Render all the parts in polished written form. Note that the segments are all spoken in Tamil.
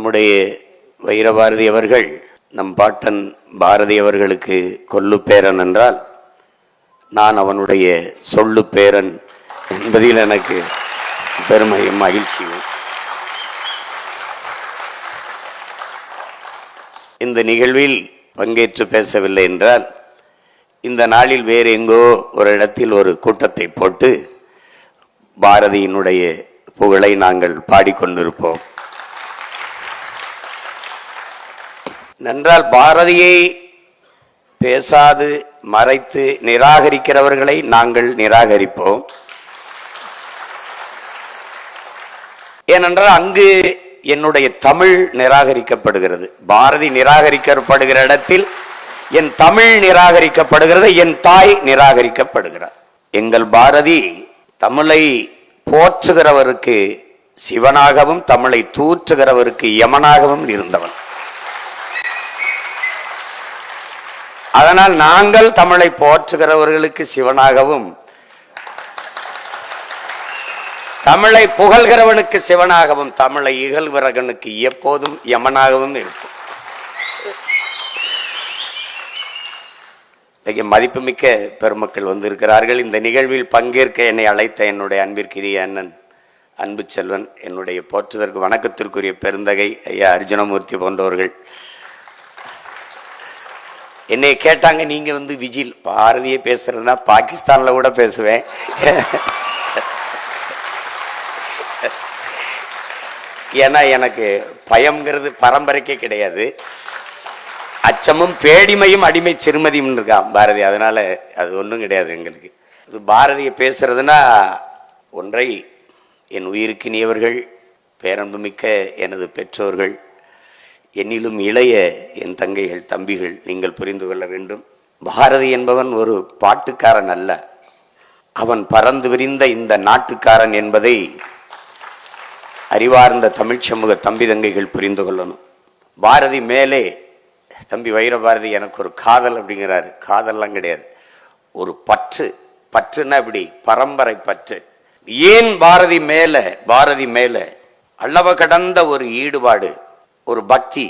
நம்முடைய வைரபாரதி அவர்கள் நம் பாட்டன் பாரதி அவர்களுக்கு கொல்லு பேரன் என்றால் நான் அவனுடைய சொல்லு பேரன் என்பதில் எனக்கு பெருமையும் மகிழ்ச்சியும். இந்த நிகழ்வில் பங்கேற்று பேசவில்லை என்றால் இந்த நாளில் வேறு எங்கோ ஒரு இடத்தில் ஒரு கூட்டத்தை போட்டு பாரதியினுடைய புகழை நாங்கள் பாடிக்கொண்டிருப்போம். நன்றால் பாரதியை பேசாது மறைத்து நிராகரிக்கிறவர்களை நாங்கள் நிராகரிப்போம். ஏனென்றால் அங்கு என்னுடைய தமிழ் நிராகரிக்கப்படுகிறது. பாரதி நிராகரிக்கப்படுகிற இடத்தில் என் தமிழ் நிராகரிக்கப்படுகிறது, என் தாய் நிராகரிக்கப்படுகிறார். எங்கள் பாரதி தமிழை போற்றுகிறவருக்கு சிவனாகவும் தமிழை தூற்றுகிறவருக்கு யமனாகவும் இருந்தவன். அதனால் நாங்கள் தமிழை போற்றுகிறவர்களுக்கு சிவனாகவும் தமிழை புகழ்கிறவனுக்கு சிவனாகவும் தமிழை இகழ்கிறவனுக்கு எப்போதும் யமனாகவும் இருக்கும். மதிப்புமிக்க பெருமக்கள் வந்திருக்கிறார்கள். இந்த நிகழ்வில் பங்கேற்க என்னை அழைத்த என்னுடைய அன்பிற்குரிய அண்ணன் அன்பு செல்வன், என்னுடைய போற்றுதற்கு வணக்கத்திற்குரிய பெருந்தகை ஐயா அர்ஜுனமூர்த்தி போன்றவர்கள் என்னை கேட்டாங்க, நீங்க விஜில் பாரதியை பேசுறதுன்னா பாகிஸ்தான்ல கூட பேசுவேன், ஏன்னா எனக்கு பயம்ங்கிறது பரம்பரைக்கே கிடையாது. அச்சமும் பேடிமையும் அடிமை சிறுமதியும் இருக்கான் பாரதி, அதனால அது ஒன்றும் கிடையாது எங்களுக்கு. இது பாரதியை பேசுறதுன்னா ஒன்றை என் உயிருக்கினியவர்கள், பேரன்புமிக்க எனது பெற்றோர்கள், என்னிலும் இளைய என் தங்கைகள் தம்பிகள் நீங்கள் புரிந்து கொள்ள வேண்டும். பாரதி என்பவன் ஒரு பாட்டுக்காரன் அல்ல, அவன் பறந்து விரிந்த இந்த நாட்டுக்காரன் என்பதை அறிவார்ந்த தமிழ் சமூக தம்பி தங்கைகள் புரிந்து கொள்ளணும். பாரதி மேலே தம்பி வைரபாரதி எனக்கு ஒரு காதல் அப்படிங்கிறாரு. காதல்லாம் கிடையாது, ஒரு பற்று. பற்றுன்னா இப்படி பரம்பரை பற்று. ஏன் பாரதி மேல அளவு கடந்த ஒரு ஈடுபாடு, ஒரு பக்தி.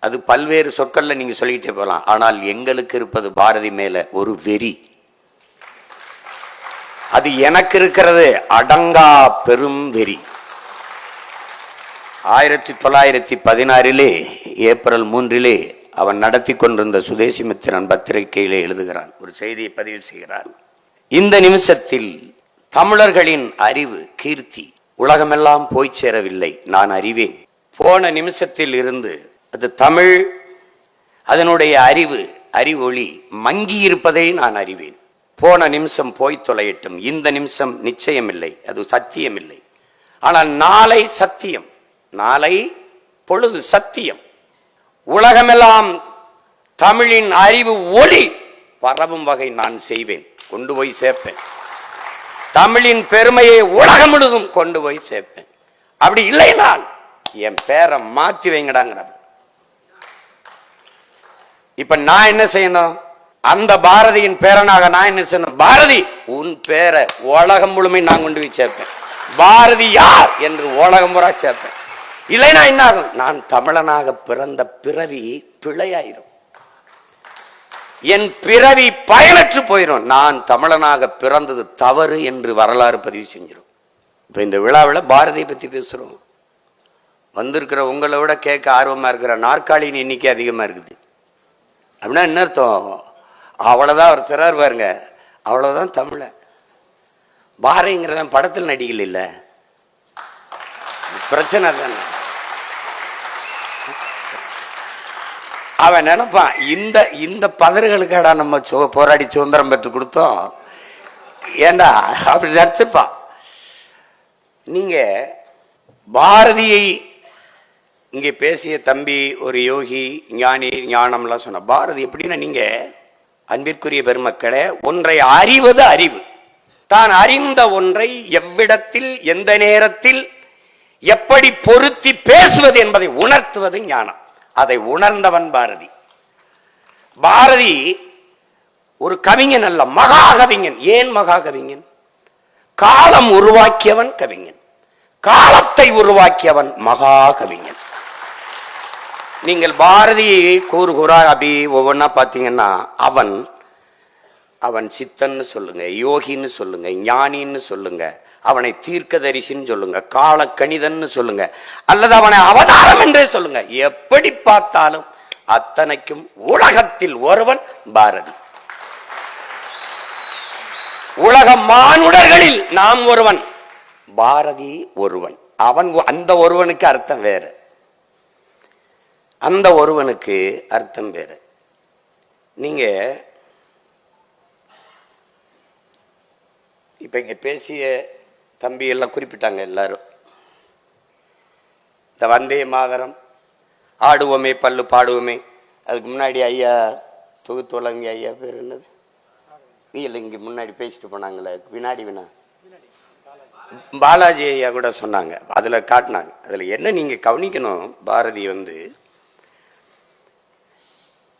அது பல்வேறு சொற்கள்ல நீங்க சொல்லிட்டே போகலாம். ஆனால் எங்களுக்கு இருப்பது பாரதி மேல ஒரு வெறி. அது எனக்கு இருக்கிறது அடங்கா பெரும் வெறி. 1916 ஏப்ரல் 3 அவன் நடத்தி கொண்டிருந்த சுதேசி மித்திரன் பத்திரிகையிலே எழுதுகிறான், ஒரு செய்தியை பதிவு செய்கிறான். இந்த நிமிஷத்தில் தமிழர்களின் அறிவு கீர்த்தி உலகமெல்லாம் போய் சேரவில்லை, நான் அறிவேன். போன நிமிஷத்தில் இருந்து அது தமிழ், அதனுடைய அறிவொளி மங்கி இருப்பதை நான் அறிவேன். போன நிமிஷம் போய் தொலையட்டும், இந்த நிமிஷம் நிச்சயமில்லை, அது சத்தியமில்லை. ஆனால் நாளை சத்தியம், நாளை பொழுது சத்தியம். உலகமெல்லாம் தமிழின் அறிவு ஒளி பரவும் வகை நான் செய்வேன், கொண்டு போய் சேர்ப்பேன். தமிழின் பெருமையை உலகம் முழுதும் கொண்டு போய் சேர்ப்பேன். அப்படி இல்லைனால் என் பேரை மாத்தி வைங்கடாங்கிற. இப்ப நான் என்ன செய்யணும்? அந்த பாரதியின் பேரனாக நான் என்ன செய்யணும்? பாரதி உன் பேரை உலகம் முழுமை நான் கொண்டு போய் சேர்ப்பேன். பாரதி யார் என்று உலகம் முறை சேர்ப்பேன். இல்லைனா என்ன ஆகும்? நான் தமிழனாக பிறந்த பிறவி பிழையாயிரும், என் பிறவி பயனற்று போயிடும். நான் தமிழனாக பிறந்தது தவறு என்று வரலாறு பதிவு செஞ்சிடும். இப்ப இந்த விழாவில் பாரதியை பத்தி பேசுறோம். வந்திருக்கிற உங்களை விட கேட்க ஆர்வமா இருக்கிற நாற்காலியின் எண்ணிக்கை அதிகமா இருக்குது. அப்படின்னா என்ன அர்த்தம்? அவ்வளவுதான் அவர் திறார் பாருங்க, அவ்வளவுதான் தமிழ. பாரதிங்கிறத படத்தில் நடிகல் இல்லை, பிரச்சனை தானே. அவன் நினைப்பான், இந்த பதறுகளுக்காடா நம்ம போராடி சுதந்திரம் பெற்று கொடுத்தோம், ஏண்டா அப்படி நினைச்சிருப்பான். நீங்க பாரதியை இங்கே பேசிய தம்பி ஒரு யோகி ஞானி ஞானம்லாம் சொன்ன பாரதி எப்படின்னா, நீங்க அன்பிற்குரிய பெருமக்களே, ஒன்றை அறிவது அறிவு. தான் அறிந்த ஒன்றை எவ்விடத்தில் எந்த நேரத்தில் எப்படி பொருத்தி பேசுவது என்பதை உணர்த்துவது ஞானம். அதை உணர்ந்தவன் பாரதி. பாரதி ஒரு கவிஞன் அல்ல, மகா கவிஞன். ஏன் மகா கவிஞன்? காலம் உருவாக்கியவன் கவிஞன், காலத்தை உருவாக்கியவன் மகா கவிஞன். நீங்கள் பாரதி கூறு கூறா அப்படி ஒவ்வொன்றா பார்த்தீங்கன்னா அவன் அவன் சித்தன்னு சொல்லுங்க, யோகின்னு சொல்லுங்க, ஞானின்னு சொல்லுங்க, அவனை தீர்க்கதரிசின்னு சொல்லுங்க, கால கணிதன்னு சொல்லுங்க, அல்லது அவனை அவதாரம் என்றே சொல்லுங்க. எப்படி பார்த்தாலும் அத்தனைக்கும் உலகத்தில் ஒருவன் பாரதி. உலக மானுடர்களில் நாம் ஒருவன், பாரதி ஒருவன். அவன் அந்த ஒருவனுக்கு அர்த்தம் வேறு, அந்த ஒருவனுக்கு அர்த்தம் வேறு. நீங்க இப்ப இங்க பேசிய தம்பி எல்லாம் குறிப்பிட்டாங்க எல்லாரும். இந்த வந்தே மாதரம், ஆடுவோமே பல்லு பாடுவோமே, அதுக்கு முன்னாடி ஐயா தொகுத்தோலங்க ஐயா பேர் என்னது, இல்லை இங்க முன்னாடி பேசிட்டு போனாங்களே வினாடி வினா பாலாஜி ஐயா கூட சொன்னாங்க, அதுல காட்டினாங்க. அதுல என்ன நீங்க கவனிக்கணும், பாரதி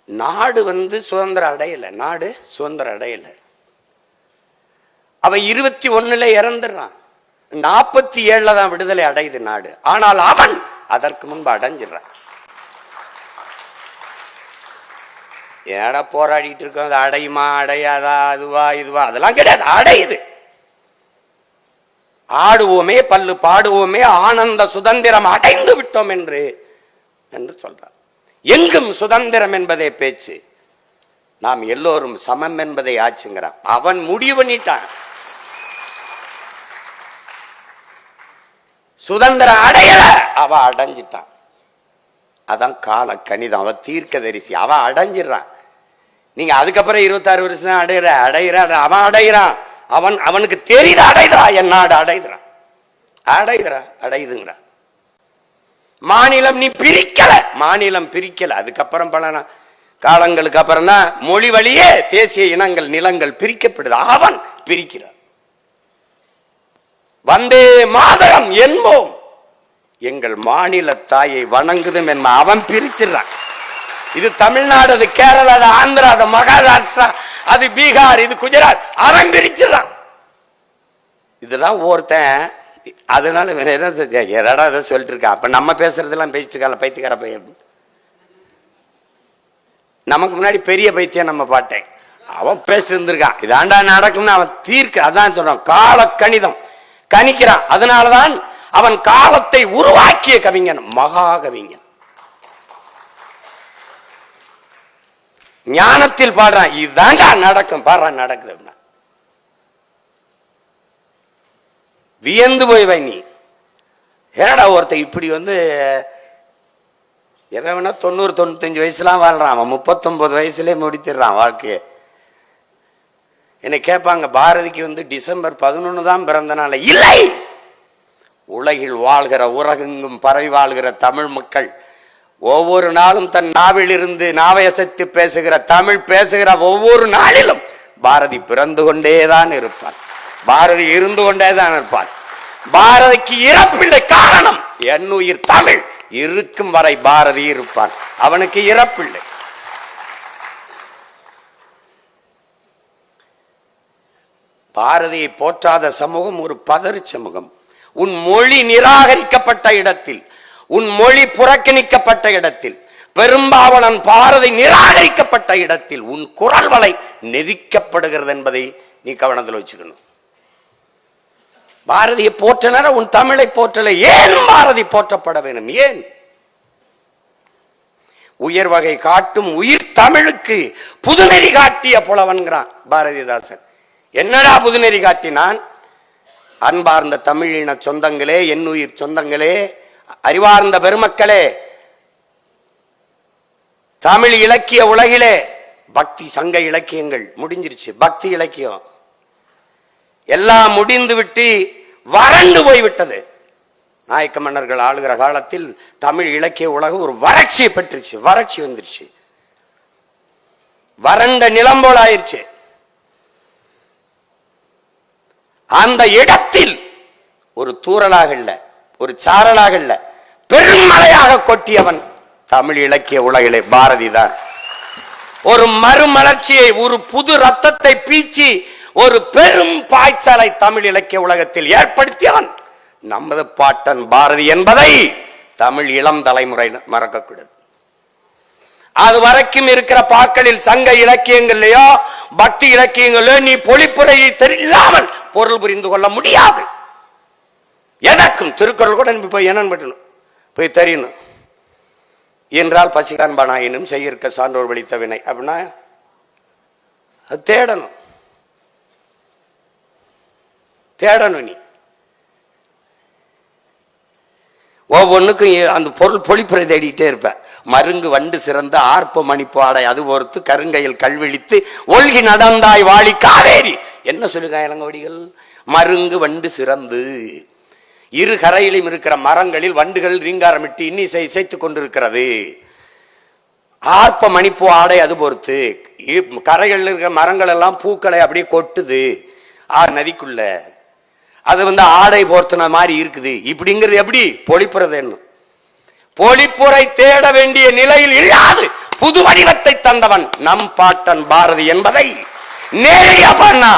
நாடு சுதந்திரம் அடையல, நாடு சுதந்திரம் அடையல. அவன் 21 இறந்துடுறான், 47 தான் விடுதலை அடையுது நாடு. ஆனால் அவன் அதற்கு முன்பு அடைஞ்சிடறான். ஏடா போராடிட்டு இருக்கோம், அது அடையுமா அடையாதா, அதுவா இதுவா, அதெல்லாம் கிடையாது, அடையுது. ஆடுவோமே பல்லு பாடுவோமே ஆனந்த சுதந்திரம் அடைந்து விட்டோம் என்று சொல்றார். எங்கும் சுதந்திரம் என்பதே பேச்சு, நாம் எல்லோரும் சமம் என்பதை ஆச்சுங்கிறான். அவன் முடிவு பண்ணிட்டான், சுதந்திரம் அடையல, அவ அடைஞ்சிட்டான். அதான் கால கணிதம், அவ தீர்க்கதரிசி, அவ அடைஞ்சிடறான். நீங்க அதுக்கப்புறம் 26 வருஷம் தான் அடையிறான், அவன் அடையிறான். அவனுக்கு தெரியுது அடைதா, என் நாடு அடைகிறான், அடையுதுங்கிறான். மாநிலம் நீ பிரிக்கல, மாநிலம் பிரிக்கல. அதுக்கப்புறம் பல காலங்களுக்கு அப்புறம் தான் மொழி வழியே தேசிய இனங்கள் நிலங்கள் பிரிக்கப்படுது. அவன் பிரிக்கிறான். வந்தே மாதரம் என்போம், எங்கள் மாநில தாயை வணங்குதும் என்ப அவன் பிரிச்சிடறான். இது தமிழ்நாடு, அது கேரளா, அது ஆந்திரா, அது மகாராஷ்டிரா, அது பீகார், இது குஜராத், அவன் பிரிச்சிடறான். இதெல்லாம் ஒருத்தன். அதனால என்னடா இதை சொல்லிட்டு இருக்கான். அப்ப நம்ம பேசுறதெல்லாம் பேசிட்டு இருக்காங்க பைத்தியக்கார பையன். நமக்கு முன்னாடி பெரிய பைத்தியம் நம்ம பாட்டேன், அவன் பேசிருந்திருக்கான். இதாண்டா நடக்கும்னு அவன் தீர்க்க, அதான் சொல்றான், கால கணிதம் கணிக்கிறான். அதனாலதான் அவன் காலத்தை உருவாக்கிய கவிஞன், மகா கவிஞன். ஞானத்தில் பாடுறான், இதுதாண்டா நடக்கும், பாடுறான் நடக்குது. வியந்து போய் நீ ஏடா ஒருத்த இப்படி எவன் 90-95 வயசுலாம் வாழ்றான், அவன் 39 வயசுலேயே முடித்திடுறான் வாழ்க்கையை. என்னை கேட்பாங்க, பாரதிக்கு டிசம்பர் 11 தான் பிறந்த நாள். இல்லை, உலகில் வாழ்கிற உலகெங்கும் பரவி வாழ்கிற தமிழ் மக்கள் ஒவ்வொரு நாளும் தன் நாவில் இருந்து நாவையசைத்து பேசுகிற தமிழ் பேசுகிற ஒவ்வொரு நாளிலும் பாரதி பிறந்து கொண்டேதான் இருப்பான், பாரதி இருந்து கொண்டேதான் இருப்பான். பாரதிக்கு இறப்பில்லை, காரணம் என் உயிர் தமிழ் இருக்கும் வரை பாரதி இருப்பான், அவனுக்கு இறப்பில்லை. பாரதியை போற்றாத சமூகம் ஒரு பதறு சமூகம். உன் மொழி நிராகரிக்கப்பட்ட இடத்தில், உன் மொழி புறக்கணிக்கப்பட்ட இடத்தில், பெரும்பாவனன் பாரதி நிராகரிக்கப்பட்ட இடத்தில் உன் குரல் வலை நெதிக்கப்படுகிறது என்பதை நீ கவனத்தில் வச்சுக்கணும். பாரதியை போற்றன, உன் தமிழை போற்றல. ஏன் பாரதி போற்றப்பட வேண்டும்? ஏன்? உயர் வகை காட்டும் உயிர் தமிழுக்கு புதுநெறி காட்டிய புலவன்கிறான் பாரதிதாசன். என்னடா புதுநெறி காட்டினான்? அன்பார்ந்த தமிழின சொந்தங்களே, என் உயிர் சொந்தங்களே, அறிவார்ந்த பெருமக்களே, தமிழ் இலக்கிய உலகிலே பக்தி சங்க இலக்கியங்கள் முடிஞ்சிருச்சு, பக்தி இலக்கியம் எல்லாம் முடிந்து விட்டு வறண்டு போய்விட்டது. நாயக்க மன்னர்கள் ஆளுகிற காலத்தில் தமிழ் இலக்கிய உலகம் ஒரு வறட்சியை பெற்றுச்சு, வறட்சி வந்துருச்சு, வறண்ட நிலம் போல ஆயிடுச்சு. அந்த இடத்தில் ஒரு தூறலாக இல்ல, ஒரு சாரலாக இல்ல, பெருமழையாக கொட்டியவன் தமிழ் இலக்கிய உலகிலே பாரதிதான். ஒரு மறுமலர்ச்சியை, ஒரு புது ரத்தத்தை பீச்சி ஒரு பெரும் பாய்ச்சலை தமிழ் இலக்கிய உலகத்தில் ஏற்படுத்தியவன் நமது பாட்டன் பாரதி என்பதை தமிழ் இளம் தலைமுறை மறக்கக்கூடாது. அது வரைக்கும் இருக்கிற பாக்களில் சங்க இலக்கியங்கள்லயோ பக்தி இலக்கியங்களோ நீ பொழிப்புரையை தெரியாமல் பொருள் புரிந்து கொள்ள முடியாது. எதற்கும் திருக்குறள் கூட போய் என்னன்னு போய் தெரியணும். என்றால் பசிகாண்பானாயினும் செய்யிருக்க சான்றோர் வலித்த வினை அப்படின்னா அது தேடணும். நீ ஒவ்வொன்றுக்கும் அந்த பொருள் பொழிப்புரை தேடிட்டே இருப்ப. மருங்கு வண்டு சிறந்த ஆர்ப்ப மணிப்பு ஆடை அது பொறுத்து கருங்கையில் கல்விழித்து ஒல்கி நடந்தாய் வாழி காவேரி. என்ன சொல்லுங்க இளங்கோடிகள்? மருங்கு வண்டு சிறந்து இரு கரையிலும் இருக்கிற மரங்களில் வண்டுகள் ரீங்காரமிட்டு இன்னிசை இசைத்துக் கொண்டிருக்கிறது. ஆர்ப்ப மணிப்பு ஆடை அது பொறுத்து கரைகள் இருக்கிற மரங்கள் எல்லாம் பூக்களை அப்படியே கொட்டுது நதிக்குள்ள. அது ஆடை போர்த்தின மாதிரி இருக்குது. இப்படிங்கிறது எப்படி பொழிப்புறது? என்ன பொழிப்புரை தேட வேண்டிய நிலையில் இல்லாது புது வடிவத்தை தந்தவன் நம் பாட்டன் பாரதி என்பதை நேரடியா பண்ணா.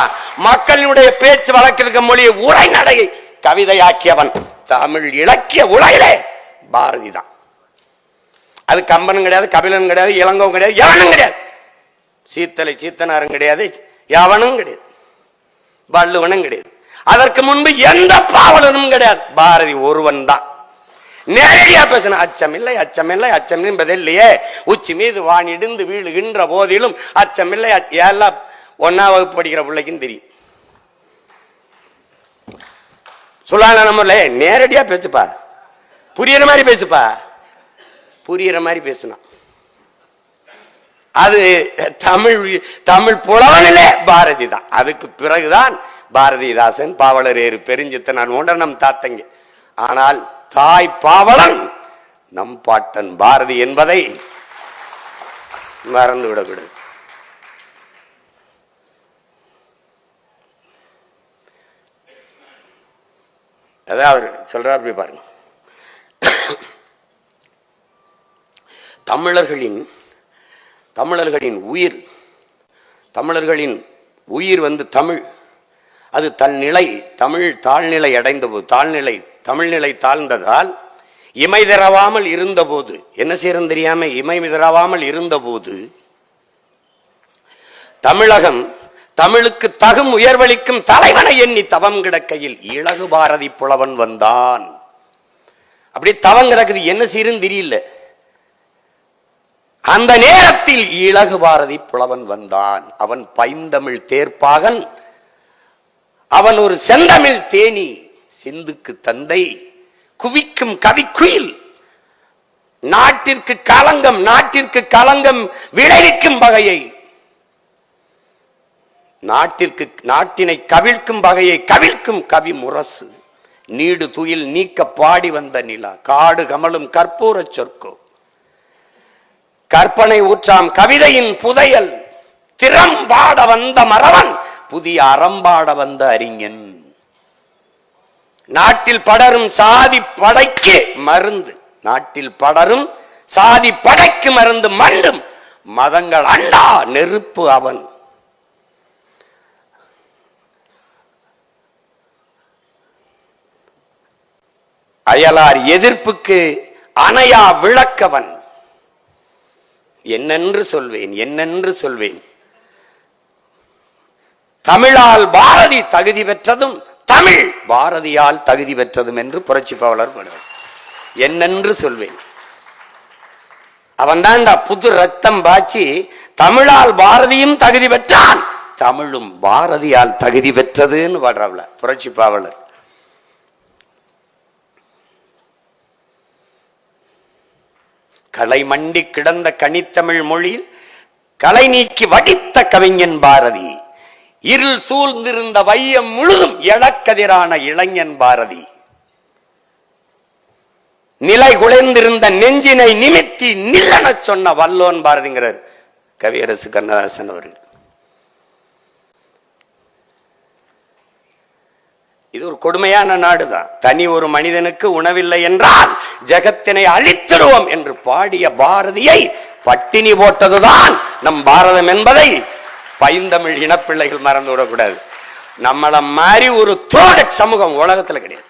மக்களுடைய பேச்சு வழக்கிருக்க மொழியை உரைநடையை கவிதையாக்கியவன் தமிழ் இலக்கிய உலகிலே பாரதி தான். அது கம்பனும் கிடையாது, கபிலனும் கிடையாது, இளங்கோவும் கிடையாது, எவனும் கிடையாது. சீத்தலை சீத்தனாரும் கிடையாது, எவனும் கிடையாது, வள்ளுவனும் கிடையாது. அதற்கு முன்பு எந்த பாவலனும் கிடையாது. பாரதி ஒருவன் தான் நேரடியா பேசின. அச்சமில்லை அச்சமில்லை அச்சம் என்பதில்லையே உச்சி மீது வானிடிந்து வீழுகின்ற போதிலும் அச்சமில்லை. எல்லாம் 1ஆம் வகுப்பு படிக்கிற பிள்ளைக்கும் தெரியும். சொல்லான நம்மள நேரடியா பேசுப்பா, புரியுற மாதிரி பேசுப்பா. புரியுற மாதிரி பேசினா அது தமிழ் புலவனிலே பாரதி தான். அதுக்கு பிறகுதான் பாரதிதாசன், பாவலரேறு, பெருஞ்சித்தனான் போன்ற நம் தாத்தங்க. ஆனால் தாய் பாவலன் நம் பாட்டன் பாரதி என்பதை மறந்து விடக்கூடாது. அதான் அவர் சொல்றார். அப்படி பாருங்க, தமிழர்களின் உயிர், தமிழர்களின் உயிர் தமிழ். அது தன் நிலை தமிழ் தாழ்நிலை அடைந்த போது, தமிழ்நிலை தாழ்ந்ததால் இமை திறவாமல் இருந்த போது என்ன செய்யறது தெரியாம இமை திறவாமல் இருந்த போது தமிழகம் தமிழுக்கு தகும் உயர்வளிக்கும் தலைவனை எண்ணி தவம் கிடக்கையில் இலகு பாரதி புலவன் வந்தான். அப்படி தவம் கிடக்குது, என்ன செய்யறன்னு தெரியல. அந்த நேரத்தில் இலகு பாரதி புலவன் வந்தான். அவன் பைந்தமிழ் தேர்ப்பாகன், அவன் ஒரு செந்தமிழ் தேனி, சிந்துக்கு தந்தை, குவிக்கும் கவிக்குயில், நாட்டிற்கு களங்கம் விளைவிக்கும் வகையை, நாட்டினை கவிழ்க்கும் வகையை கவிழ்க்கும் கவி முரசு, நீடு துயில் நீக்க பாடி வந்த நிலா, காடு கமலும் கற்பூர சொற்கோ, கற்பனை ஊற்றாம் கவிதையின் புதையல், திறம்பாட வந்த மறவன், புதிய அறம்பாட வந்த அறிஞன், நாட்டில் படரும் சாதி படைக்கு மருந்து, நாட்டில் படரும் சாதி படைக்கு மருந்து மண்டும் மதங்கள் அண்டா நெருப்பு அவன், அயலார் எதிர்ப்புக்கு அணையா விளக்கவன். என்னென்று சொல்வேன். தமிழால் பாரதி தகுதி பெற்றதும் தமிழ் பாரதியால் தகுதி பெற்றதும் என்று புரட்சி பாவலர் பாடுவார். என்னென்று சொல்வேன். அவன் தான்டா புது ரத்தம் பாய்ச்சி தமிழால் பாரதியும் தகுதி பெற்றான், தமிழும் பாரதியால் தகுதி பெற்றதுன்னு பாடுறாப்ல புரட்சி பாவலர். களை மண்டி கிடந்த கனித்தமிழ் மொழியில் களை நீக்கி வடித்த கவிஞன் பாரதி, இருள் சூழ்ந்திருந்த வையம் முழுதும் எழக்கதிரான இளைஞன் பாரதி, நிலை குலைந்திருந்த நெஞ்சினை நிமித்தி நில்லன சொன்ன வல்லோன் பாரதிங்கிறார் கவியரசு கண்ணதாசன் அவர்கள். இது ஒரு கொடுமையான நாடுதான். தனி ஒரு மனிதனுக்கு உணவில்லை என்றால் ஜெகத்தினை அழித்திடுவோம் என்று பாடிய பாரதியை பட்டினி போட்டதுதான் நம் பாரதம் என்பதை பைந்தமிழ் இனப்பிள்ளைகள் மறந்து விடக்கூடாது. நம்மள மாதிரி ஒரு துரோக சமூகம் உலகத்துல கிடையாது.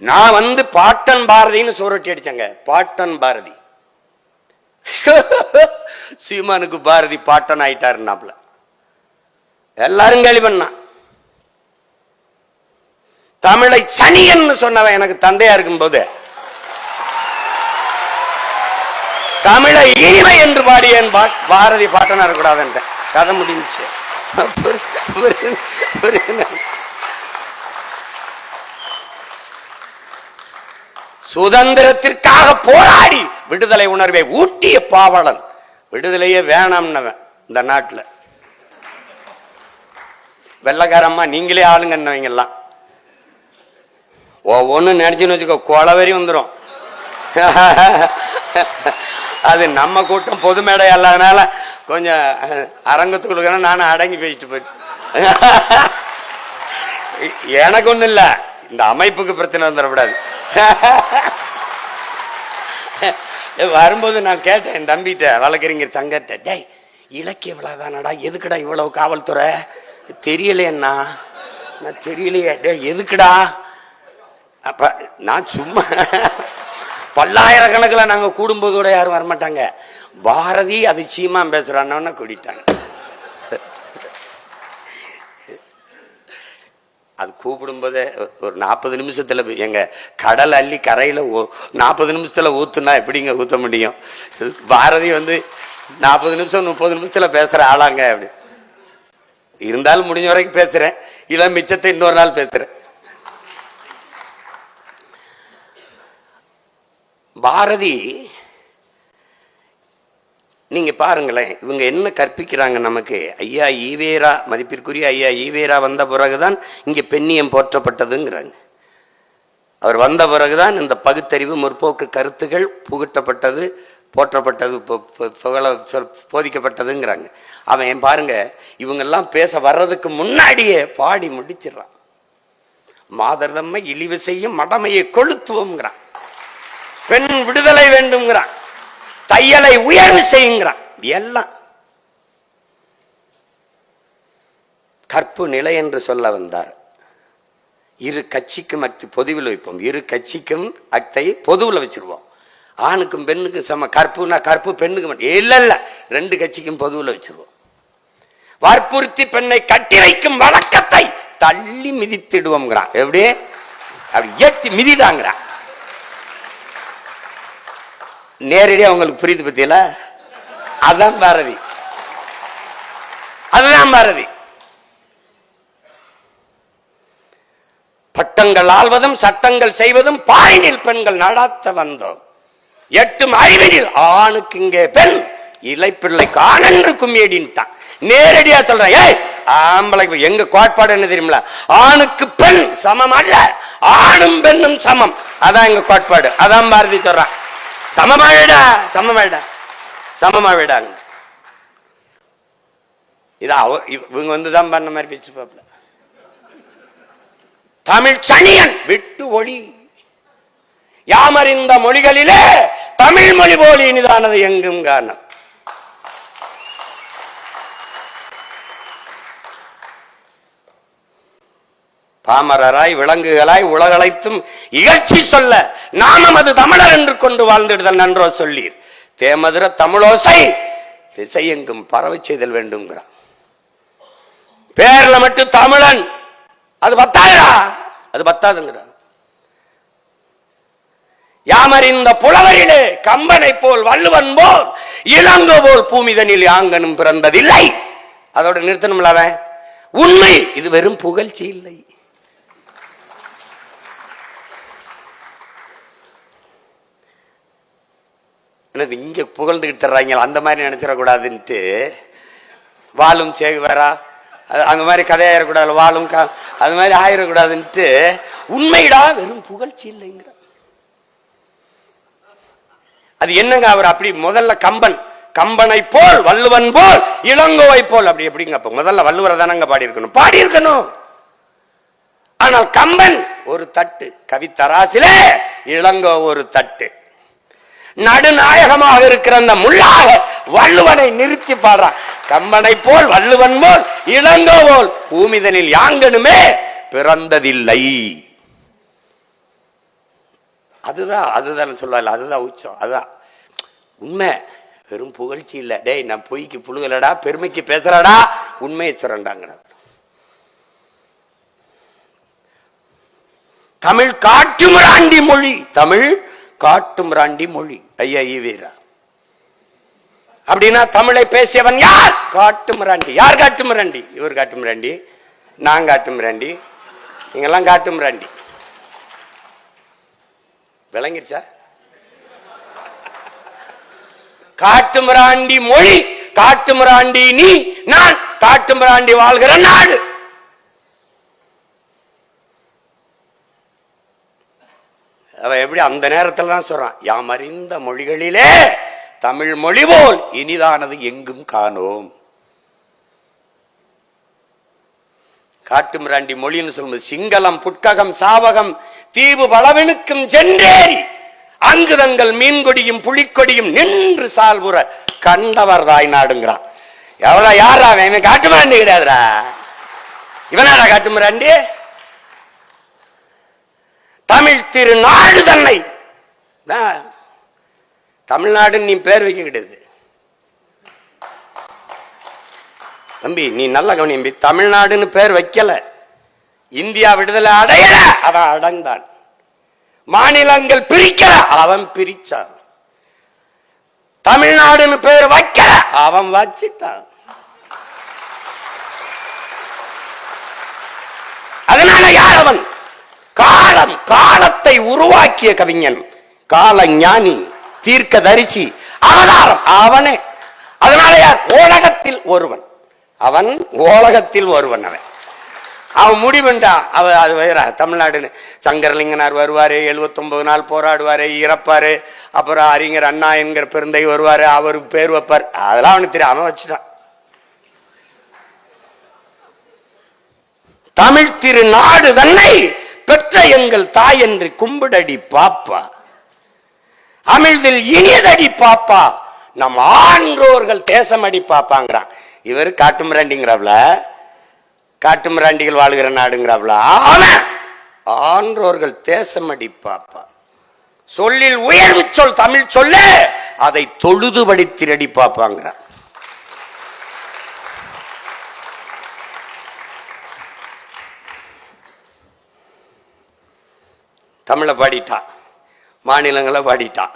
நான் வந்து பாட்டன் பாரதின்னு சோரட்டி அடிச்சங்க. பாட்டன் பாரதி சீமானுக்கு பாரதி பாட்டன் ஆயிட்டாருன்னாப்ல. எல்லாரும் கேள்வி பண்ணா. தமிழை சனியன் சொன்னவன் எனக்கு தந்தையா இருக்கும் போது தமிழை இனிமை என்று பாடிய பாரதி பாட்டனா இருக்கக்கூடாது. கதை முடிஞ்சு. சுதந்திரத்திற்காக போராடி விடுதலை உணர்வை ஊட்டிய பாவலன். விடுதலையே வேணாம்னவன் இந்த நாட்டில். வெள்ளக்காரம்மா நீங்களே ஆளுங்கன்னவங்கெல்லாம் ஒவ்வொன்னு நினைச்சுன்னு வச்சுக்கோ, கொலவரி வந்துடும். அது நம்ம கூட்டம் பொது மேடை இல்லாதனால கொஞ்சம் அரங்கத்துக்குள்ள நானும் அடங்கி பேசிட்டு போயிட்டு. எனக்கு ஒன்றும் இல்லை, இந்த அமைப்புக்கு பிரச்சனை வந்துடக்கூடாது. வரும்போது நான் கேட்டேன் என் தம்பிட்ட, வழக்கறிஞர் சங்கத்தை, டேய் இலக்கிய விழாதானடா, எதுக்குடா இவ்வளவு காவல்துறை? தெரியலையண்ணா. நான் தெரியலையே. டே எதுக்குடா? அப்ப நான் சும்மா பல்லாயிரக்கணக்கில் நாங்கள் கூடும்போது கூட யாரும் வரமாட்டாங்க. பாரதி அது சீமா பேசுறான்னு கூட்டிட்டாங்க. அது கூப்பிடும்போதே ஒரு 40 நிமிஷத்துல எங்க கடல் அள்ளி கரையில 40 நிமிஷத்துல ஊத்துனா எப்படிங்க ஊத்த முடியும்? பாரதி வந்து 40 நிமிஷம் 30 நிமிஷத்துல பேசுற ஆளாங்க. அப்படி இருந்தாலும் முடிஞ்ச வரைக்கும் பேசுறேன், இல்ல மிச்சத்தை இன்னொரு நாள் பேசுறேன். பாரதி நீங்க பாருங்களேன், இவங்க என்ன கற்பிக்கிறாங்க நமக்கு. ஐயா ஈவேரா, மதிப்பிற்குரிய ஐயா ஈவேரா வந்த பிறகுதான் இங்க பெண்ணியம் போற்றப்பட்டதுங்கிறாங்க. அவர் வந்த பிறகுதான் இந்த பகுத்தறிவு முற்போக்கு கருத்துகள் புகட்டப்பட்டது, போற்றப்பட்டது, போதிக்கப்பட்டதுங்கிறாங்க. அவன் பாருங்க, இவங்கெல்லாம் பேச வர்றதுக்கு முன்னாடியே பாடி முடிச்சிடறான். மாதர்தம்மை இழிவு செய்யும் மடமையை கொளுத்துவோம்ங்கிறான், பெண் விடுதலை வேண்டும்ங்கிறான், தையலை உயர்வு செய்யுங்கிறான். எல்லாம் கற்பு நிலை என்று சொல்ல வந்தார். இரு கட்சிக்கும் அக்தி பொதுவில் வைப்போம், இரு கட்சிக்கும் அக்தை பொதுவில் வச்சிருவோம். ஆணுக்கும் பெண்ணுக்கும் சம. கற்புனா கற்பு பெண்ணுக்கு மட்டும் இல்ல இல்ல, 2 கட்சிக்கும் பொதுவில் வச்சிருவோம். வற்புறுத்தி பெண்ணை கட்டி வைக்கும் வழக்கத்தை தள்ளி மிதித்திடுவோம்ங்கிறான். எப்படி? அப்படி ஏற்றி மிதிடாங்கிறான். நேரடியா உங்களுக்கு புரியுது பத்தியில? அதுதான் பாரதி, அதுதான் பாரதி. பட்டங்கள் ஆள்வதும் சட்டங்கள் செய்வதும் பாயினில் பெண்கள் நடத்த வந்தோம். 8 அறிவினில் ஆணுக்கு இங்கே பெண், இலைப்பிள்ளைக்கு ஆணன்று கும்மியடின்ட்டான். நேரடியா சொல்றேன். ஏய் ஆம்பளைக்கு எங்க கோட்பாடு என்ன தெரியுமில? ஆணுக்கு பெண் சமம் அல்ல, ஆணும் பெண்ணும் சமம். அதான் எங்க கோட்பாடு. அதான் பாரதி சொல்றான். சமமாவிடா, சமமாவிடா, சமமாவிடாங்க. இது இவங்க வந்துதான் பண்ண மாதிரி பேச்சு பாப்பல. தமிழ் சனியன் விட்டு ஒளி யாமறிந்த மொழிகளிலே தமிழ் மொழி போல் இனிதானது எங்கும் காரணம். பாமரராய் விலங்குகளாய் உலகளைத்தும் இகழ்ச்சி சொல்ல நாமம் அது தமிழர் என்று கொண்டு வாழ்ந்திடுதல் நன்றோ சொல்லீர். தேமதுர தமிழோசை திசை எங்கும் பரவை செய்தல் வேண்டும்ங்கிறான். பேர்ல மட்டும் தமிழன், அது பத்தாயிரா, அது பத்தாதுங்கிறான். யாமறிந்த புலவரிலே கம்பனை போல் வள்ளுவன் போல் இளங்கோ போல் பூமிதனில் யாங்கனும் பிறந்ததில்லை. அதோட நிறுத்தணும்ல அவன். உண்மை இது வெறும் புகழ்ச்சி இல்லை. இங்க புகழ்ந்துகிட்டு தர்றாங்க, அந்த மாதிரி நினைச்சிடக்கூடாதுன்ட்டு வாழும் சேகுவாரா அந்த மாதிரி கதையாயிடக்கூடாது, வாழும் அது மாதிரி ஆயிடக்கூடாதுன்ட்டு உண்மைடா வெறும் புகழ்ச்சி இல்லைங்கிற. அது என்னங்க? அவர் அப்படி முதல்ல கம்பனை போல் வள்ளுவன் போல் இளங்கோவை போல் அப்படி எப்படிங்க? அப்ப முதல்ல வள்ளுவரை தானங்க பாடி இருக்கணும். ஆனால் கம்பன் ஒரு தட்டு, கவித்தராசிலே இளங்கோ ஒரு தட்டு. நடுநாயகமாக இருக்கிற அந்த முள்ளாக வள்ளுவனை நிறுத்தி பாடுறான். கம்பனை போல் வள்ளுவன் போல் இளங்கோ போல் பூமிதனில் யாங்கனுமே பிறந்ததில்லை. அதுதான் சொல்லுவாள், அதுதான் உச்சம், அதுதான் உண்மை. வெறும் புகழ்ச்சி இல்லை. டேய் நான் பொய்க்கு புழுகலடா, பெருமைக்கு பேசுறடா, உண்மையை சொல்றேன்டாங்க. தமிழ் காட்டுமிராண்டி மொழி, தமிழ் காட்டுமிராண்டி மொழி. ஐயா ஈவேரா அப்படின்னா தமிழை பேசியவன் யார்? காட்டுமிராண்டி. யார் காட்டுமிராண்டி? இவர் காட்டுமிராண்டி, நான் காட்டுமிராண்டி, நீங்கெல்லாம் காட்டுமிராண்டி. விளங்கிருச்சா? காட்டுமிராண்டி மொழி, காட்டுமிராண்டி நீ, நான் காட்டுமிராண்டி வாழ்கிற நாடு. அவன் எப்படி அந்த நேரத்தில் தான் சொல்றான், யாம் அறிந்த மொழிகளிலே தமிழ் மொழி போல் இனிதானது எங்கும் காணோம். காட்டுமிராண்டி மொழின்னு சொல்லும்போது சிங்களம் புட்ககம் சாவகம் தீவு பலவனுக்கும் சென்றேறி அங்கு தங்கள் மீன்கொடியும் புலிக்கொடியும் நின்று சால்புற கண்டவர் தாய் நாடுங்கிறான். எவரா யாரா அவன்? காட்டுமிராண்டி கிடையாதுடா. இவனாடா காட்டுமிராண்டி? தமிழ் திருநாடு தன்னை தமிழ்நாடு நீ பேர் வைக்க கிடையாது தம்பி, நீ நல்ல கவனி. தமிழ்நாடுன்னு பேர் வைக்கல, இந்தியா விடுதலை அடையல, அவன் அடைந்தான். மாநிலங்கள் பிரிக்கல, அவன் பிரிச்சான். தமிழ்நாடுன்னு பேர் வைக்கல, அவன் வச்சிட்டான். அதனால யார் அவன்? காலம், காலத்தை உருவாக்கிய கவிஞன், கால ஞானி, தீர்க்க தரிசி, அவதாரம் அவனே. அதனால யார்? ஓலகத்தில் ஒருவன். அவன் ஓலகத்தில் ஒருவன். அவன் முடிவுண்டா. அது வேற தமிழ்நாடுன்னு. சங்கரலிங்கனார் வருவாரு, 79 நாள் போராடுவாரு, இறப்பாரு. அப்புறம் அறிஞர் அண்ணா என்கிற பெருந்தை வருவாரு, அவருக்கு பேர் வைப்பார். அதெல்லாம் அவனுக்கு தெரியும், அவன் வச்சுட்டான். தமிழ் திருநாடு தன்னை பெற்ற எங்கள் தாய் என்று கும்பிடடி பாப்பா, அமிழ்தில் இனியதடி பாப்பா, நம் ஆன்றோர்கள் தேசமடி பாப்பாங்கிறான். இவர் காட்டுமிராண்டிங்கிறாப்ல, காட்டுமிராண்டிகள் வாழ்கிற நாடுங்கிறாப்ல. அவன் ஆன்றோர்கள் தேசமடி பாப்பா, சொல்லில் உயர்வு சொல் தமிழ் சொல்ல, அதை தொழுதுபடி திரடி பாப்பாங்கிறான். தமிழை பாடிட்டான், மாநிலங்களை பாடிட்டான்.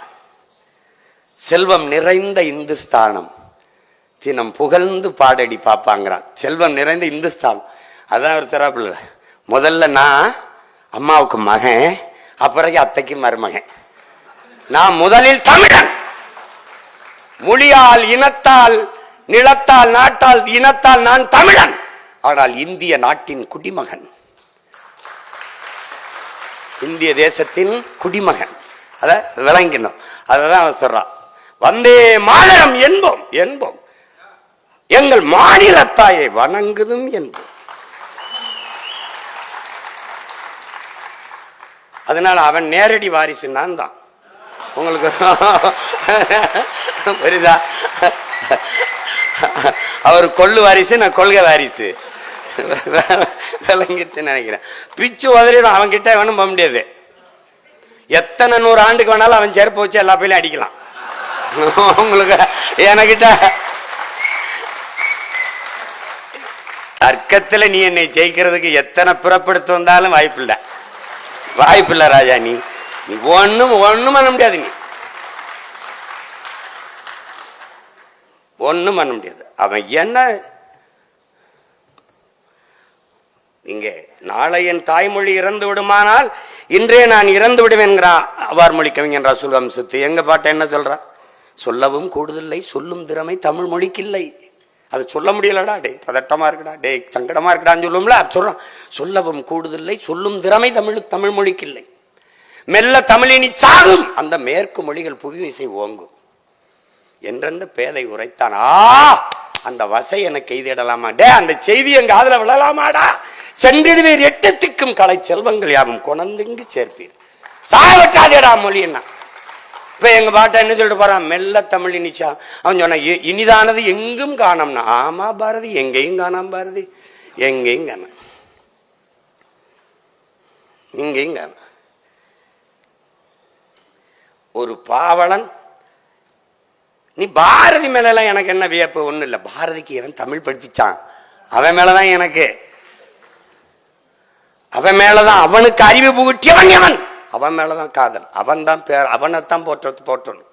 செல்வம் நிறைந்த இந்துஸ்தானம் தினம் புகழ்ந்து பாடடி பாப்பாங்கிறான். செல்வம் நிறைந்த இந்துஸ்தானம். அதான் ஒரு தரப்புல, முதல்ல நான் அம்மாவுக்கு மகன், அப்புறம் அத்தைக்கு மருமகன். நான் முதலில் தமிழன். மொழியால், இனத்தால், நிலத்தால், நாட்டால், இனத்தால் நான் தமிழன். ஆனால் இந்திய நாட்டின் குடிமகன், இந்திய தேசத்தின் குடிமகன். அத விளங்கினோம். அததான் அவன் சொல்றான். வந்தே மாநிலம் என்போம் என்போம், எங்கள் மாநிலத்தாயை வணங்குதும் என்போம். அதனால அவன் நேரடி வாரிசு நான் தான். உங்களுக்கு புரியுதா? அவர் கொள்ளு வாரிசு, நான் கொள்கை வாரிசு. விளங்கிட்டு நினைக்கிறேன். பிச்சு உதறிடும். அவன் கிட்ட வேணும் போக முடியாது. எத்தனை 100 ஆண்டுக்கு வேணாலும் அவன் செருப்பு வச்சு எல்லா பையிலும் அடிக்கலாம். உங்களுக்கு என்கிட்ட தர்க்கத்துல நீ என்னை ஜெயிக்கிறதுக்கு எத்தனை புறப்படுத்த வந்தாலும் வாய்ப்பில்லை, வாய்ப்பில்லை ராஜா. நீ ஒண்ணும் பண்ண முடியாது, நீ ஒண்ணும் பண்ண முடியாது. அவன் என்ன இங்கே நாளை என் தாய்மொழி இறந்து விடுமானால் இன்றே நான் இறந்து விடுவேன்கிறான் அவ்வாறு கவிஞன் ரசூல் வம்சத்து. எங்க பாட்ட என்ன சொல்றான்? சொல்லவும் கூடுதில்லை சொல்லும் திறமை தமிழ் மொழிக்கு இல்லை. அதை சொல்ல முடியலடா, டே பதட்டமா இருக்குடா, டே சங்கடமா இருக்குடான்னு சொல்லுவோம்ல, சொல்றான். சொல்லவும் கூடுதில்லை சொல்லும் திறமை தமிழ் மொழிக்கு இல்லை. மெல்ல தமிழினி சாகும், அந்த மேற்கு மொழிகள் புவிமிசை ஓங்கும் என்றெந்த பேதை உரைத்தான். அந்த வசை எனக்கு எய்திடலாமா? டே அந்த செய்தி எங்க காதுல விழலாமாடா? சென்றிடுவீர் 8 திக்கும் கலை செல்வங்கள் யாவும் கொணந்துங்கு சேர்ப்பீர். சாவட்டாதேடா மொழி என்ன. இப்ப எங்க பாட்டை என்ன சொல்லிட்டு போறான்? மெல்ல தமிழ் இனிச்சா. அவன் சொன்ன இனிதானது எங்கும் காணோம்னா. ஆமா பாரதி, எங்கேயும் காணாம பாரதி, எங்கேயும் காண, இங்கேயும் காண. ஒரு பாவலன். நீ பாரதி மேலாம் எனக்கு என்ன வியப்பு? ஒண்ணு இல்லை, பாரதிக்கு எவன் தமிழ் படிப்பிச்சான் அவன் மேலதான் எனக்கு, அவன் மேலதான் அவனுக்கு அறிவு புகுட்டியவன் எவன், அவன் மேலதான் காதல், அவன் தான் பேர், அவனைத்தான் போற்றணும்.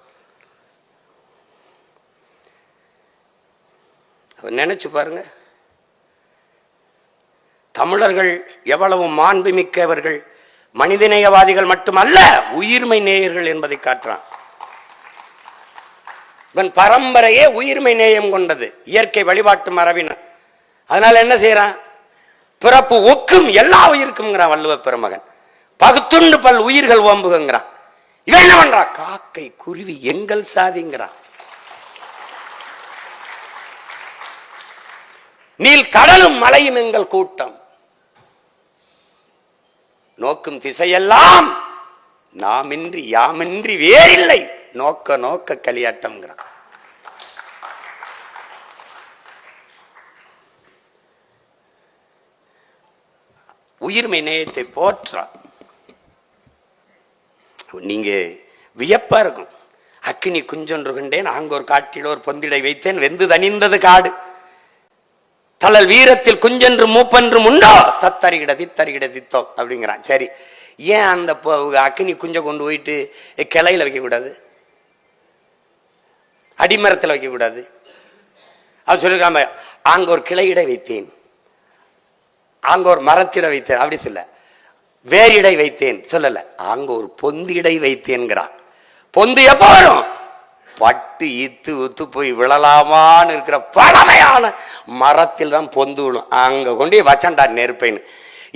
நினைச்சு பாருங்க, தமிழர்கள் எவ்வளவு மாண்புமிக்கவர்கள், மனிதநேயவாதிகள் மட்டுமல்ல, உயிர்மை நேயர்கள் என்பதை காட்டுறான். இவன் பரம்பரையே உயிர்மை நேயம் கொண்டது, இயற்கை வழிபாட்டு மரபினர். அதனால என்ன செய்யறான்? பிறப்பு ஒக்கும் எல்லா உயிருக்கும் வள்ளுவ பெருமகன். பகுத்துண்டு பல் உயிர்கள் ஓம்புகிறான். இவன் என்ன பண்றான்? காக்கை குருவி எங்கள் சாதிங்கிறான். நீல் கடலும் மலையும் எங்கள் கூட்டம், நோக்கும் திசையெல்லாம் நாமின்றி யாமின்றி வேறில்லை, நோக்க நோக்க களியாட்டம். உயிர்மை நேயத்தை போற்றான். நீங்க வியப்பா இருக்கும். அக்கினி குஞ்சொன்று கண்டேன், ஆங்கோர் காட்டில் ஒரு பொந்திடை வைத்தேன், வெந்து தணிந்தது காடு, தளல் வீரத்தில் குஞ்சென்று மூப்பென்றும் உண்டோ, தத்தறிகிட தித்தறிகிட தித்தோ அப்படிங்கிறான். சரி, ஏன் அந்த அக்கினி குஞ்சை கொண்டு போயிட்டு கிளையில வைக்க கூடாது, அடிமரத்தில் வைக்க கூடாது? அவன் சொல்லிருக்காம அங்க ஒரு கிளையிடை வைத்தேன், அங்க ஒரு மரத்திட வைத்தேன், அப்படி சொல்ல. வேறிடை வைத்தேன் சொல்லல, அங்க ஒரு பொந்திடை வைத்தேன்கிறான். பொந்து எப்ப வரும்? பட்டு இத்து உத்து போய் விழலாமான்னு இருக்கிற பழமையான மரத்தில் தான் பொந்து விழும். அங்க கொண்டு வச்சண்டா நெருப்பைன்னு.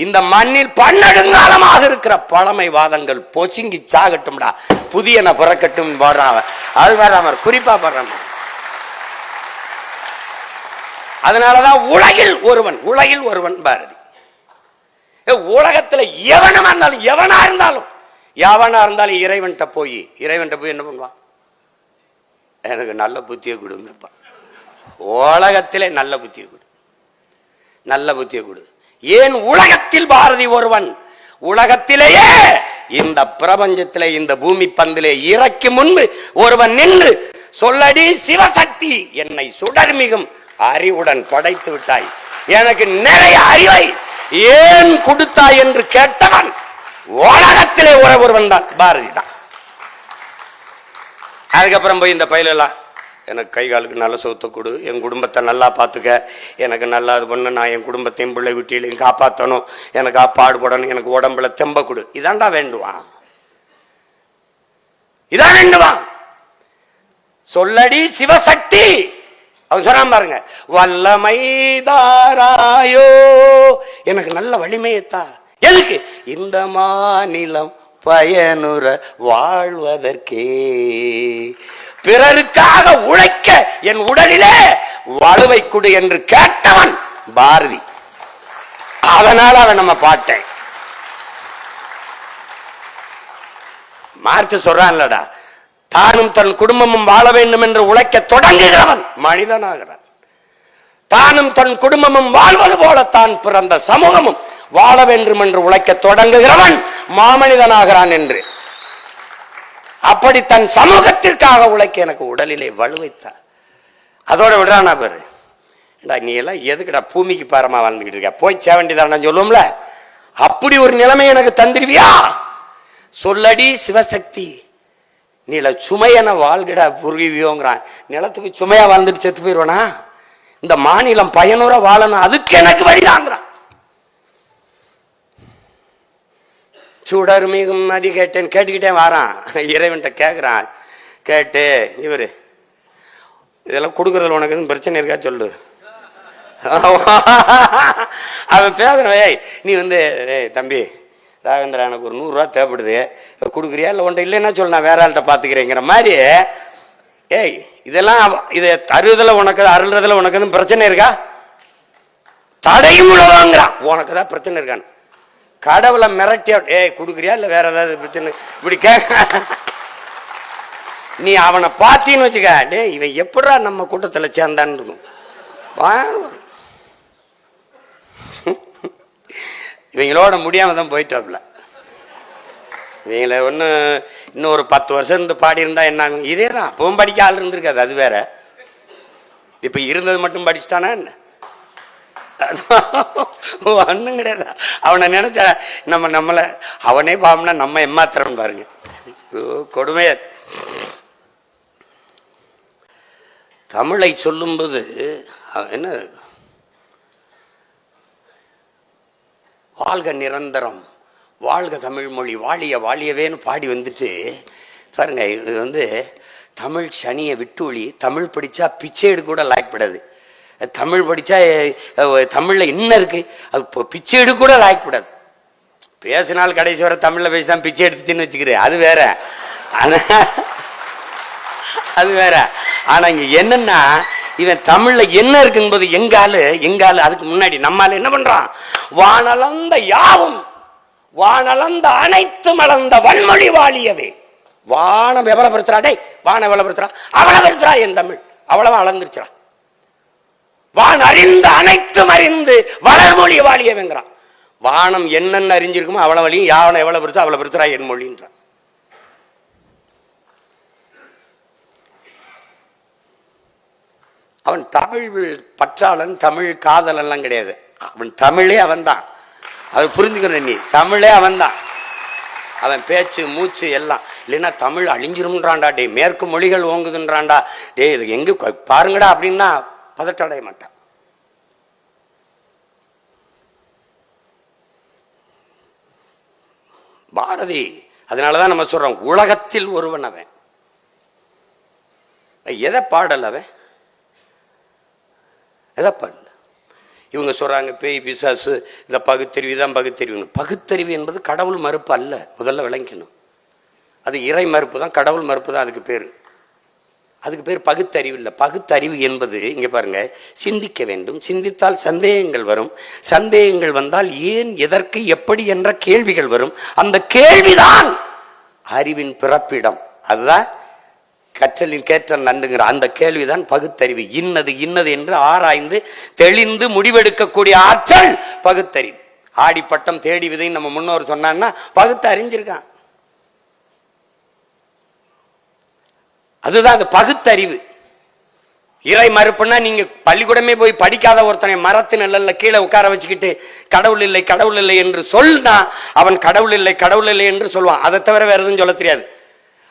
இந்த மண்ணில் பன்னெடுங்காலமாக இருக்கிற பழமைவாதங்கள் பொசுங்கி சாகட்டும்டா, புதியன பிறக்கட்டும் போடுறான். அது வராம குறிப்பா போடுறான். அதனாலதான் உலகில் ஒருவன் பாரதி. உலகத்துல எவனா இருந்தாலும் இறைவன்கிட்ட போய் என்ன பண்ணுவான்? எனக்கு நல்ல புத்தியை கொடுங்கப்பா, உலகத்திலே நல்ல புத்தியை கொடு. ஏன் உலகத்தில் பாரதி ஒருவன்? உலகத்திலேயே இந்த பிரபஞ்சத்திலே இந்த பூமி பந்திலே இறக்கி முன்பு ஒருவன் நின்று சொல்லடி சிவசக்தி, என்னை சுடர்மிகும் அறிவுடன் படைத்து விட்டாய், எனக்கு நிறைய அறிவை ஏன் கொடுத்தாய் என்று கேட்டவன் உலகத்திலே ஒருவன் தான், பாரதி தான். அதுக்கப்புறம் போய் இந்த பயிலெல்லாம் எனக்கு கை காலுக்கு நல்ல சொத்தை கொடு, என் குடும்பத்தை நல்லா பார்த்துக்க, எனக்கு நல்லா இது பண்ண, நான் என் குடும்பத்தையும் பிள்ளை வீட்டிலையும் காப்பாற்றணும், எனக்கு பாடுபடணும், எனக்கு உடம்புல தெம்ப கொடு, இதாண்டா வேண்டுவான், இதான் வேண்டுவான். சொல்லடி சிவசக்தி. அவன் சொன்னான் பாருங்க, வல்லமைதாராயோ, எனக்கு நல்ல வலிமையத்தா. எதுக்கு? இந்த மாநிலம் பயனுற வாழ்வதற்கே, பிறருக்காக உழைக்க என் உடலிலே வலுவை கொடு என்று கேட்டவன் பாரதி. அதனால அவன் நம்ம பாட்டை மார்க்ஸ் சொல்றான்லடா, தானும் தன் குடும்பமும் வாழ வேண்டும் என்று உழைக்க தொடங்குகிறவன் மனிதனாகிறான். தானும் தன் குடும்பமும் வாழ்வது போல தான் பிறந்த சமூகமும் வாழ வேண்டும் என்று உழைக்க தொடங்குகிறவன் மாமனிதனாகிறான் என்று. அப்படி தன் சமூகத்திற்காக உழைக்க எனக்கு உடலிலே வலுவைத்தார். அதோட விடுறானா பாரு, நீ எல்லாம் எதுக்குடா பூமிக்கு பாரமா வாழ்ந்துகிட்டு இருக்க, போய் சேவண்டிதான் சொல்லுவோம்ல, அப்படி ஒரு நிலைமை எனக்கு தந்துருவியா? சொல்லடி சிவசக்தி, நீல சுமையன வாழ்கிட புரிவியோங்கிறான். நிலத்துக்கு சுமையா வாழ்ந்துட்டு செத்து போயிடுவானா? இந்த மாநிலம் பயனுற வாழணும், அதுக்கு எனக்கு வழிதாங்கிறான். சுடர்மிகும் மதி கேட்டேன், கேட்டுக்கிட்டே வாரான், இறைவன்கிட்ட கேட்குறான். கேட்டு இவரு இதெல்லாம் கொடுக்குறதுல உனக்கு எதுவும் பிரச்சனை இருக்கா சொல்லு. அவன் பேசுறேன், நீ தம்பி ராகேந்திரா, எனக்கு ஒரு 100 ரூபா தேவைப்படுது, கொடுக்குறியா? இல்லை ஒன்றை இல்லைன்னா சொல்லு, நான் வேற ஆள்கிட்ட பார்த்துக்கிறேங்கிற மாதிரி. இதெல்லாம் இதை தருவதில் உனக்கு அருள்றதுல உனக்கு எதுவும் பிரச்சனை இருக்கா? தடையும் உழவாங்கிறான், உனக்கு தான் பிரச்சனை இருக்கான்னு. கடவுளை மிரட்டியா, கொடுக்குறியா இல்லை வேற ஏதாவது பிரச்சனை இப்படி நீ அவனை பார்த்தீன்னு வச்சுக்க, இவன் எப்படா நம்ம கூட்டத்தில் சேர்ந்தான்னு இருக்கும். இவங்களோட முடியாம தான் போயிட்டாப்ல. இவங்கள ஒன்று இன்னும் ஒரு 10 வருஷம் இருந்து பாடியிருந்தா என்ன ஆகும்? இதே தான். அப்பவும் படிக்க ஆள் இருந்திருக்காது, அது வேற. இப்போ இருந்தது மட்டும் படிச்சுட்டானா என்ன? ஒன்றும் கிடையாது. அவனை நினைச்சா நம்மளை அவனே பாவம்னா நம்ம ஏமாத்திரம் பாருங்க. கொடுமையா. தமிழை சொல்லும்போது என்ன, வாழ்க நிரந்தரம், வாழ்க தமிழ் மொழி, வாழிய வாழியவேன்னு பாடி வந்துட்டு பாருங்க. இது தமிழ் சனியை விட்டு தமிழ் படித்தா பிச்சை எடுக்க கூட லாய்க்கப்படாது. தமிழ் படித்தா தமிழில் என்ன இருக்கு, அது பிச்சை எடுக்க கூட லாய்க்கப்படாது. பேசினால் கடைசி வர தமிழில் பேசி தான் பிச்சை எடுத்துன்னு வச்சுக்கிறேன், அது வேற. அது வேற. ஆனால் இங்கே என்னன்னா, இவன் தமிழில் என்ன இருக்கும்போது எங்காலு அதுக்கு முன்னாடி நம்மால் என்ன பண்ணுறான்? வானளந்த யாவும் வானளந்த அனைத்து மலர்ந்த வன்மொழி வாழியவே. வானம் எவ்வளவுப்படுத்துறா, டே வானம் எவ்வளவுப்படுத்துறா, அவ்வளவுப்படுத்துறா என் தமிழ், அவ்வளவா அளந்துருச்சா. வான் அறிந்த அனைத்தும் அறிந்து வளர்மொழி வாழியவேங்கிறான். வானம் என்னென்ன அறிஞ்சிருக்குமோ அவ்வளவு வழியும், யாவனை எவ்வளவு பெருசா அவ்வளவு பெருசுறா என் மொழின்றான். அவன் தமிழ் பற்றாளன், தமிழ் காதல் எல்லாம் கிடையாது. அவன் தமிழே அவன் தான். அது புரிஞ்சுக்கணும். நீ தமிழே அவன் தான். அவன் பேச்சு மூச்சு எல்லாம். இல்லைன்னா தமிழ் அழிஞ்சிரும்ன்றான்டா, டே மேற்கு மொழிகள் ஓங்குதுன்றான்டா, டே இது எங்க பாருங்கடா அப்படின்னா பதட்டடைய மாட்டான். பாரதி அதனாலதான் நம்ம சொல்றோம், உலகத்தில் ஒருவன் அவன். எதை பாடல் அவன், எதை பாடல. இவங்க சொல்றாங்க பேய் பிசாசு, இந்த பகுத்தறிவு தான் பகுத்தறிவு. பகுத்தறிவு என்பது கடவுள் மறுப்பு அல்ல, முதல்ல விளங்கணும். அது இறை மறுப்பு தான், கடவுள் மறுப்பு தான் அதுக்கு பேர். அதுக்கு பேர் பகுத்தறிவு இல்லை. பகுத்தறிவு என்பது இங்க பாருங்க, சிந்திக்க வேண்டும், சிந்தித்தால் சந்தேகங்கள் வரும், சந்தேகங்கள் வந்தால் ஏன் எதற்கு எப்படி என்ற கேள்விகள் வரும். அந்த கேள்விதான் அறிவின் பிறப்பிடம். அதுதான் கற்றலின் கேற்றல் நன்றுங்கிற அந்த கேள்விதான் பகுத்தறிவு. இன்னது இன்னது என்று ஆராய்ந்து தெளிந்து முடிவெடுக்கக்கூடிய ஆற்றல் பகுத்தறிவு. ஆடிப்பட்டம் தேடி விதை நம்ம முன்னோர் சொன்னான்னா பகுத்து அறிஞ்சிருக்கான். அதுதான் அது பகுத்தறிவு. இறை மறுப்புன்னா நீங்க பள்ளிக்கூடமே போய் படிக்காத ஒருத்தனை மரத்து நிழல்ல கீழே உட்கார வச்சுக்கிட்டு கடவுள் இல்லை கடவுள் இல்லை என்று சொன்னா அவன் கடவுள் இல்லை கடவுள் இல்லை என்று சொல்லுவான். அதை தவிர வேற எதுவும் சொல்ல தெரியாது.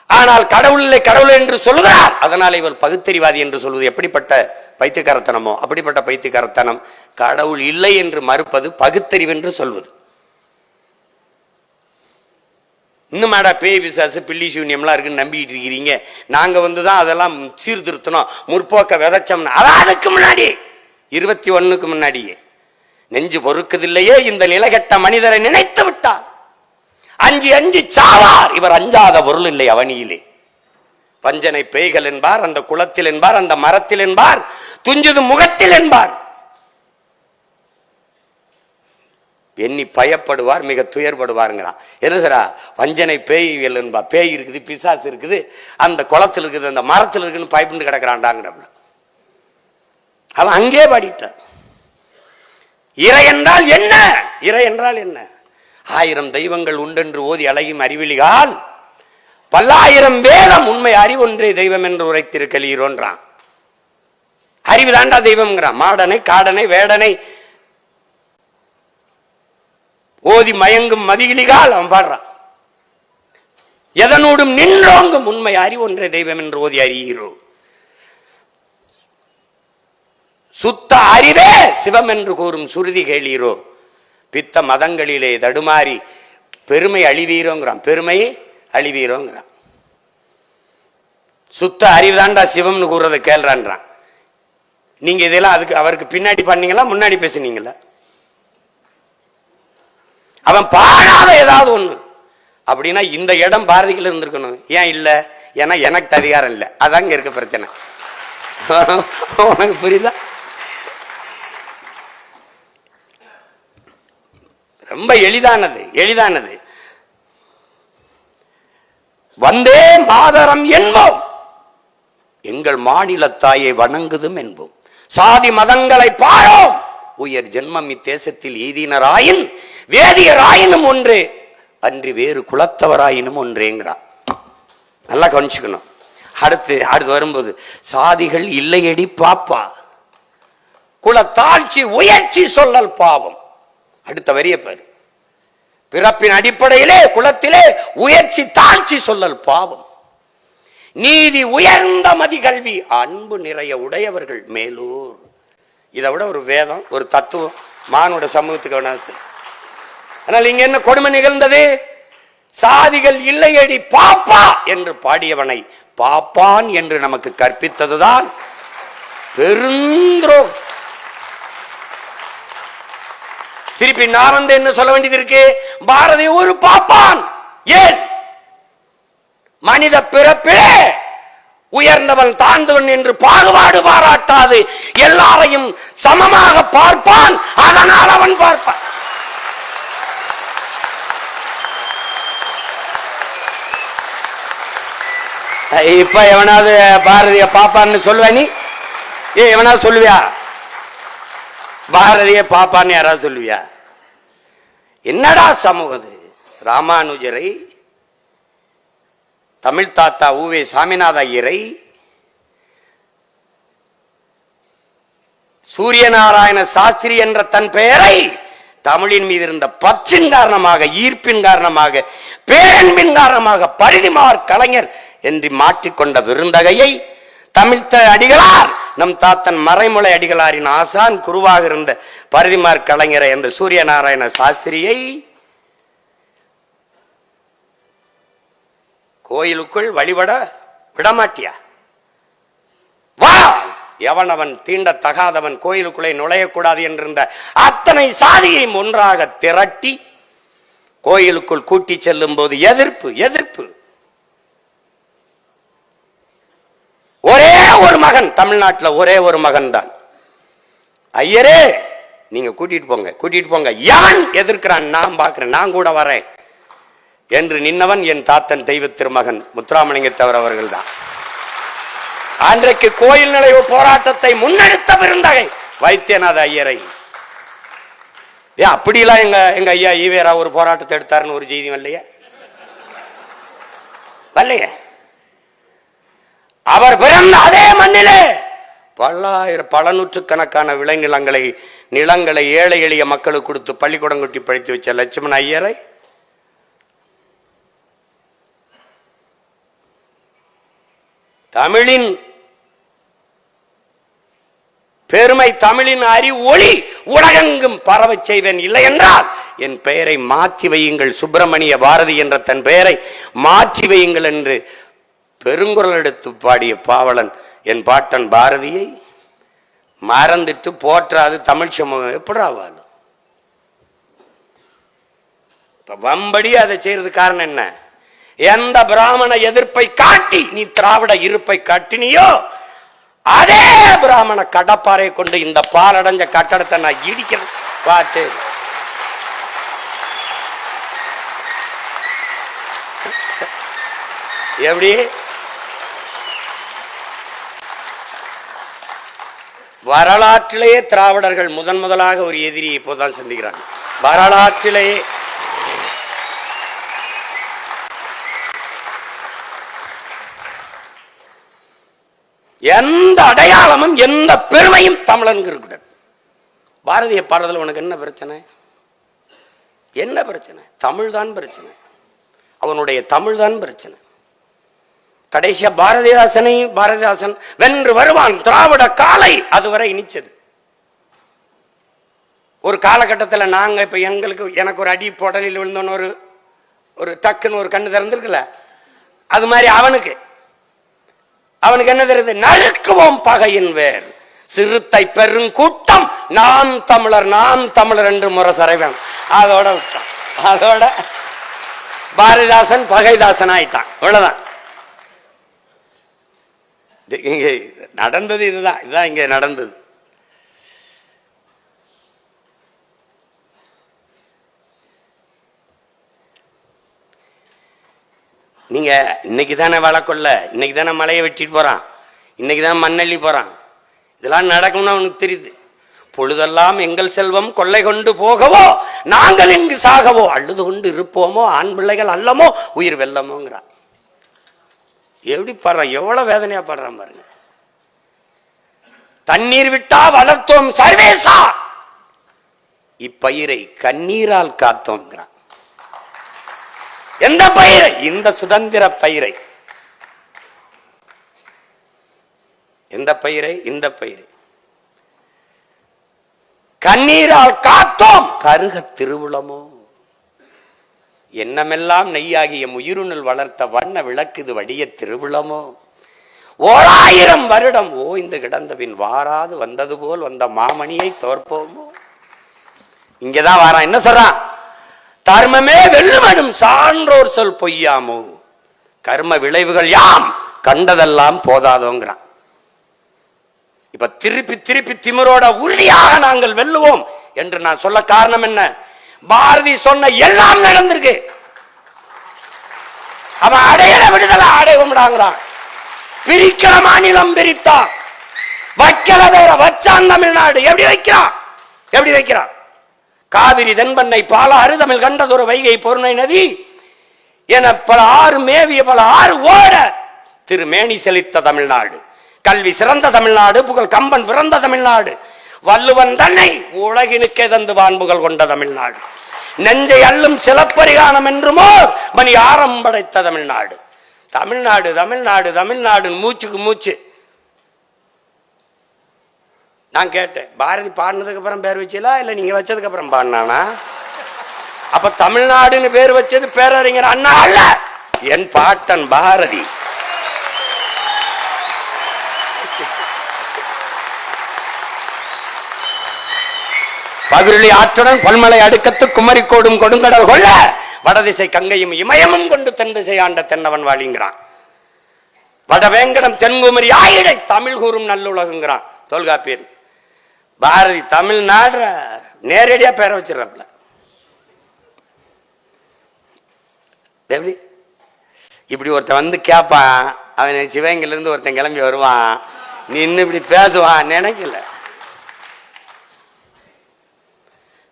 ஆனால் கடவுள் இல்லை கடவுள் என்று சொல்லுகிறார், அதனால் இவர் பகுத்தறிவாதி என்று சொல்வது எப்படிப்பட்ட பைத்தியக்காரத்தனமோ அப்படிப்பட்ட பைத்தியக்காரத்தனம். கடவுள் இல்லை என்று மறுப்பது பகுத்தறிவு என்று சொல்வது. இன்னும் மேடா பேய் பிசாசு பில்லி சூன்யம்லாம் இருக்குன்னு நம்பிக்கிட்டு இருக்கிறீங்க. நாங்க தான் அதெல்லாம் சீர்திருத்தணும், முற்போக்க விதைச்சோம்னா அதுக்கு முன்னாடி 21க்கு முன்னாடியே நெஞ்சு பொறுக்குதில்லையே இந்த நிலகெட்ட மனிதரை நினைத்து விட்டார். அஞ்சி அஞ்சி சாவார் இவர், அஞ்சாத பொருள் இல்லை அவனியிலே. வஞ்சனை பேய்கள் என்பார், அந்த குளத்தில் என்பார், அந்த மரத்தில் என்பார், துஞ்சது முகத்தில் என்பார். எண்ணி பயப்படுவார், மிக துயர்படுவாருங்கிறான். என்ன வஞ்சனை பேய்கள் என்பா, பேய் இருக்குது, பிசாசு இருக்குது, அந்த குளத்தில் இருக்குது, அந்த மரத்தில் இருக்குன்னு பயப்பட்டு கிடக்கிறான்டாங்கிற. அவன் அங்கே பாடிட்டான். இறை என்றால் என்ன, இறை என்றால் என்ன? 1000 தெய்வங்கள் உண்டென்று ஓதி அலையும் அறிவிலிகால் பல்லாயிரம் வேதம் உண்மை அறிவொன்றே தெய்வம் என்று உரைத்திருக்கிறோன்றான். அறிவு தாண்டா தெய்வம்ங்கிறான். மாடனை காடனை வேடனை ஓதி மயங்கும் மதியிலிகால் அவன் பாடுறான். எதனோடும் நின்றோங்கும் உண்மை அறிவொன்றே தெய்வம் என்று ஓதி அறிகிறோ. சுத்த அறிவே சிவம் என்று கூறும் சுருதி கேளீரோ. பித்த மதங்களிலே தடுமாறி பெருமை அழிவீரோங்கிறான், பெருமை அழிவீரோங்கிறான். சுத்த அறிவுதான்டா சிவம்னு கூறுறதை கேள்றான்றான். நீங்க இதெல்லாம் அதுக்கு அவருக்கு பின்னாடி பண்ணீங்களா முன்னாடி பேசுனீங்களா? அவன் பாடாத ஏதாவது ஒண்ணு அப்படின்னா இந்த இடம் பாரதிக்குள்ள இருந்திருக்கணும். ஏன் இல்ல? ஏன்னா எனக்கு அதிகாரம் இல்லை, அதாங்க இருக்க பிரச்சனை. உனக்கு புரியுதா? ரொம்ப எளிதானது, எளிதானது. வந்தே மாதரம் என்போம், எங்கள் மாநில தாயை வணங்குதும் என்போம். சாதி மதங்களை பாரோம், உயர் ஜென்மம் இத்தேசத்தில் எய்தினராயின் வேதியராயினும் ஒன்று அன்றி வேறு குலத்தவராயினும் ஒன்றேங்கிறான். நல்லா கவனிச்சுக்கணும். அடுத்து வரும்போது சாதிகள் இல்லையடி பாப்பா, குல தாழ்ச்சி உயர்ச்சி சொல்லல் பாவம். அடுத்த வரிய பாரு, பிறப்பின் அடிப்படையிலே குலத்திலே உயர்ச்சி தாழ்ச்சி சொல்லல் பாவம். நீதி உயர்ந்த மதி கல்வி அன்பு நிறைய உடையவர்கள் மேலூர். இதை விட ஒரு வேதம், ஒரு தத்துவம் மானுட சமூகத்துக்கு வேணாது. ஆனால் இங்க என்ன கொடுமை நிகழ்ந்தது? சாதிகள் இல்லையடி பாப்பா என்று பாடியவனை பாப்பான் என்று நமக்கு கற்பித்ததுதான் பெருந்துரோகம். திருப்பி நான் வந்து என்ன சொல்ல வேண்டியது இருக்கு? பாரதி ஒரு பாப்பான். ஏன்? மனித பிறப்பிலே உயர்ந்தவன் தாழ்ந்தவன் என்று பாகுபாடு பாராட்டாது எல்லாரையும் சமமாக பார்ப்பான். அதனால் அவன் பார்ப்பான். இப்ப எவனாவது பாரதிய பாப்பான்னு சொல்லுவா? நீ எவனாவது சொல்லுவியா? பாரதிய பாப்பான்னு யாராவது சொல்லுவியா? என்னடா சமூகம்? ராமானுஜரை, தமிழ் தாத்தா ஊவே சாமிநாத ஐயரை, சூரியநாராயண சாஸ்திரி என்ற தன் பெயரை தமிழின் மீது இருந்த பற்றின் காரணமாக, ஈர்ப்பின் காரணமாக, பேரன்பின் காரணமாக பரிதிமார் கலைஞர் என்று மாற்றிக்கொண்ட விருந்தகையை தமிழ்த்த அடிகளார், நம் தாத்தன் மறைமலை அடிகளாரின் ஆசான் குருவாக இருந்த பரிதிமார் கலைஞரை என்ற சூரியநாராயண சாஸ்திரியை கோயிலுக்குள் வழிபட விடமாட்டியா? வா, எவனவன் தீண்டத்தகாதவன் கோயிலுக்குள்ளே நுழையக்கூடாது என்றிருந்த அத்தனை சாதியையும் ஒன்றாக திரட்டி கோயிலுக்குள் கூட்டி செல்லும் போது எதிர்ப்பு. ஒரே ஒரு மகன், தமிழ்நாட்டில் ஒரே ஒரு மகன் தான். ஐயரே நீங்க கூட்டிட்டு போங்க. எவன் எதிர்க்கிறான் நான் பார்க்கிறேன், நான் கூட வரேன் என்று நின்னவன் என் தாத்தன் தெய்வ திருமகன் முத்துராமலிங்கத்தவர் அவர்கள் தான். அன்றைக்கு கோயில் நுழைவு போராட்டத்தை முன்னெடுத்த விருந்தகை வைத்தியநாத ஐயரை. அப்படிலாம் எங்க ஐயா ஈவேரா ஒரு போராட்டத்தை எடுத்தாருன்னு ஒரு செய்தி வரலையே. அவர் பிறந்த அதே மண்ணிலே பல நூற்றுக்கணக்கான நிலங்களை ஏழை எளிய மக்களுக்கு கொடுத்து பள்ளிக்கூடம் கட்டி படித்து வச்ச லட்சுமண ஐயரை தமிழின் பெருமை, தமிழின் ஒளி உலகெங்கும் பரவ செய்வேன். இல்லை என்றால் என் பெயரை மாற்றி வையுங்கள், சுப்பிரமணிய பாரதி என்ற தன் பெயரை மாற்றி வையுங்கள் என்று பெருங்குரல் எடுத்து பாடிய பாவலன் என் பாட்டன் பாரதியை மறந்துட்டு போற்றாது தமிழ் சமூகம் எப்படி ஆவாலும்? வம்படி அதை செய்யறது காரணம் என்ன? எந்த பிராமண எதிர்ப்பை காட்டி நீ திராவிட இருப்பை காட்டினியோ அதே பிராமண கடப்பாறை கொண்டு இந்த பாலடைஞ்ச கட்டடத்தை நான் இடிக்கிறேன். பாட்டு எப்படி? வரலாற்றிலேயே திராவிடர்கள் முதலாக ஒரு எதிரியை இப்போதான் சந்திக்கிறாங்க. வரலாற்றிலேயே எந்த அடையாளமும் எந்த பெருமையும் தமிழனுக்கு இருக்கக்கூடாது. பாரதிய பாடுறதுல உனக்கு என்ன பிரச்சனை? என்ன பிரச்சனை? தமிழ் தான் பிரச்சனை. அவனுடைய தமிழ் தான் பிரச்சனை. கடைசியா பாரதிதாசன் வென்று வருவான் திராவிட காலை அதுவரை இனிச்சது. ஒரு காலகட்டத்தில் நாங்க இப்ப எனக்கு ஒரு அடி போடலில் விழுந்தோன்னு ஒரு டக்குன்னு ஒரு கண்ணு திறந்திருக்குல்ல, அது மாதிரி அவனுக்கு என்ன தெரியுது? நறுக்குவோம் பகையின் வேர் சிறுத்தை பெருங்கூட்டம் நாம் தமிழர் என்று முரசறைவன். அதோட பாரதிதாசன் பகைதாசன் ஆயிட்டான். இவ்வளவுதான் இங்க நடந்தது. இதுதான் இங்க நடந்தது. நீங்க இன்னைக்கு தானே வளர்க்கொள்ள, இன்னைக்கு தானே மலையை வெட்டிட்டு போறான், இன்னைக்கு தான் மண்ணள்ளி போறான். இதெல்லாம் நடக்கும்னு அவனுக்கு தெரியுது. பொழுதெல்லாம் எங்கள் செல்வம் கொள்ளை கொண்டு போகவோ நாங்கள் இங்கு சாகவோ அழுது கொண்டு இருப்போமோ ஆண் பிள்ளைகள் அல்லமோ உயிர் வெல்லமோங்கிறான். எப்படி பாடுறான், எவ்வளவு வேதனையா பாடுறான் பாருங்க. தண்ணீர் விட்டா வளர்த்தோம் சர்வேசா, இப்பயிரை கண்ணீரால் காத்தோங்கிறான். எந்த பயிரை? இந்த சுதந்திர பயிரை. எந்த பயிரை? இந்த பயிரை கண்ணீரால் காத்தோம் கருக திருவுளமோ. எண்ணமெல்லாம் நெய்யாகிய உயிருணில் வளர்த்த வண்ண விளக்குது வடிய திருவுளமோ. 1000 வருடம் ஓய்ந்து கிடந்தபின் வாராது வந்தது போல் வந்த மாமணியை தோற்போமோ. இங்கதான் வாரான். என்ன சொல்றான்? தர்மமே வெல்லுமனும் சான்றோர் சொல் பொய்யாமோ, கர்ம விளைவுகள் யாம் கண்டதெல்லாம் போதாதோங்கிறான். இப்ப திருப்பி திருப்பி திமிரோட உறுதியாக நாங்கள் வெல்லுவோம் என்று நான் சொல்ல காரணம் என்ன? பாரதி சொன்ன எல்லாம் நடந்திருக்கு. அவன் அடையல விடுதலை அடைவோம்டாங்கிறான். பிரிக்கிற மாநிலம் பிரித்தா, வைக்கல வேற வச்சான் தமிழ்நாடு. எப்படி வைக்கிறான்? எப்படி வைக்கிறான்? காவிரி தென்பண்ணை பாலாறு தமிழ் கண்டதொரு வைகை பொருணை நதி என பல ஆறு மேவிய பல ஆறு ஓட திருமேனி செழித்த தமிழ்நாடு, கல்வி சிறந்த தமிழ்நாடு, புகழ் கம்பன் பிறந்த தமிழ்நாடு, வள்ளுவன் தன்னை உலகினுக்கே தந்து வான்புகள் கொண்ட தமிழ்நாடு, நெஞ்சை அள்ளும் சிலப்பரிகானம் என்றுமோ மணி ஆரம் படைத்த தமிழ்நாடு. தமிழ்நாடு தமிழ்நாடு தமிழ்நாடு மூச்சுக்கு மூச்சு. நான் கேட்டேன், பாரதி பாடினதுக்கு அப்புறம் பேர் வச்சீங்களா இல்ல நீங்க வச்சதுக்கு அப்புறம் பாடினானா? அப்ப தமிழ்நாடுன்னு பேர் வச்சது பேரறிஞர் அண்ணா அல்ல, என் பாட்டன் பாரதி. பகிரொலி ஆற்றுடன் பல்மலை அடுக்கத்து குமரிக்கோடும் கொடுங்கடல் கொள்ள வடதிசை கங்கையும் இமயமும் கொண்டு தென் திசை ஆண்ட தென்னவன் வாழிங்கிறான். வடவேங்கடம் தென்குமரி ஆயிடை தமிழ் கூறும் நல்லுலகுங்கிறான் தொல்காப்பியன். பாரதி தமிழ்நாடு நேரடியா பேர வச்சிடறாப்ல. எப்படி? இப்படி ஒருத்தன் வந்து கேட்பான், அவன் சிவகங்கையில இருந்து ஒருத்தன் கிளம்பி வருவான், நீ இன்னும் இப்படி பேசுவான் நினைக்கல.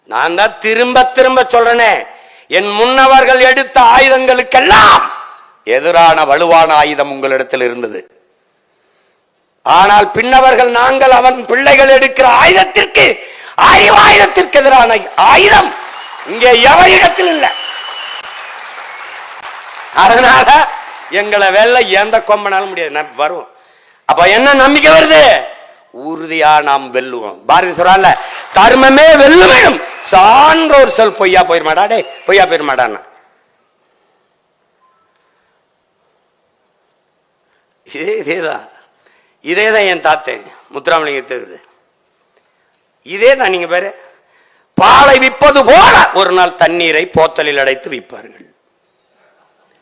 நான் தான் திரும்ப திரும்ப சொல்றேனே, என் முன்னவர்கள் எடுத்த ஆயுதங்களுக்கெல்லாம் எதிரான வலுவான ஆயுதம் உங்களிடத்தில் இருந்தது. ஆனால் பின்னவர்கள் நாங்கள் அவன் பிள்ளைகள் எடுக்கிற ஆயுதத்திற்கு, அறிவாயுதத்திற்கு எதிரான ஆயுதம் இங்கே எவரிடத்தில் இல்லை. அதனால எங்களை வெல்ல எந்த கொம்பனாலும் முடியாது, வரும். அப்ப என்ன நம்பிக்கை வருது? உறுதியா நாம் வெல்லுவோம். பாரதி சொல்றான்ல, தர்மமே வெல்லும் சான்றோர் சொல் பொய்யா போயிருமாடா. டே பொய்யா போயிருமாடான்னா இதேதான் என் தாத்தன் முத்துராமலிங்க. இதேதான் நீங்க பேரு. பாலை விற்பது போல ஒரு நாள் தண்ணீரை போத்தலில் அடைத்து விற்பார்கள்.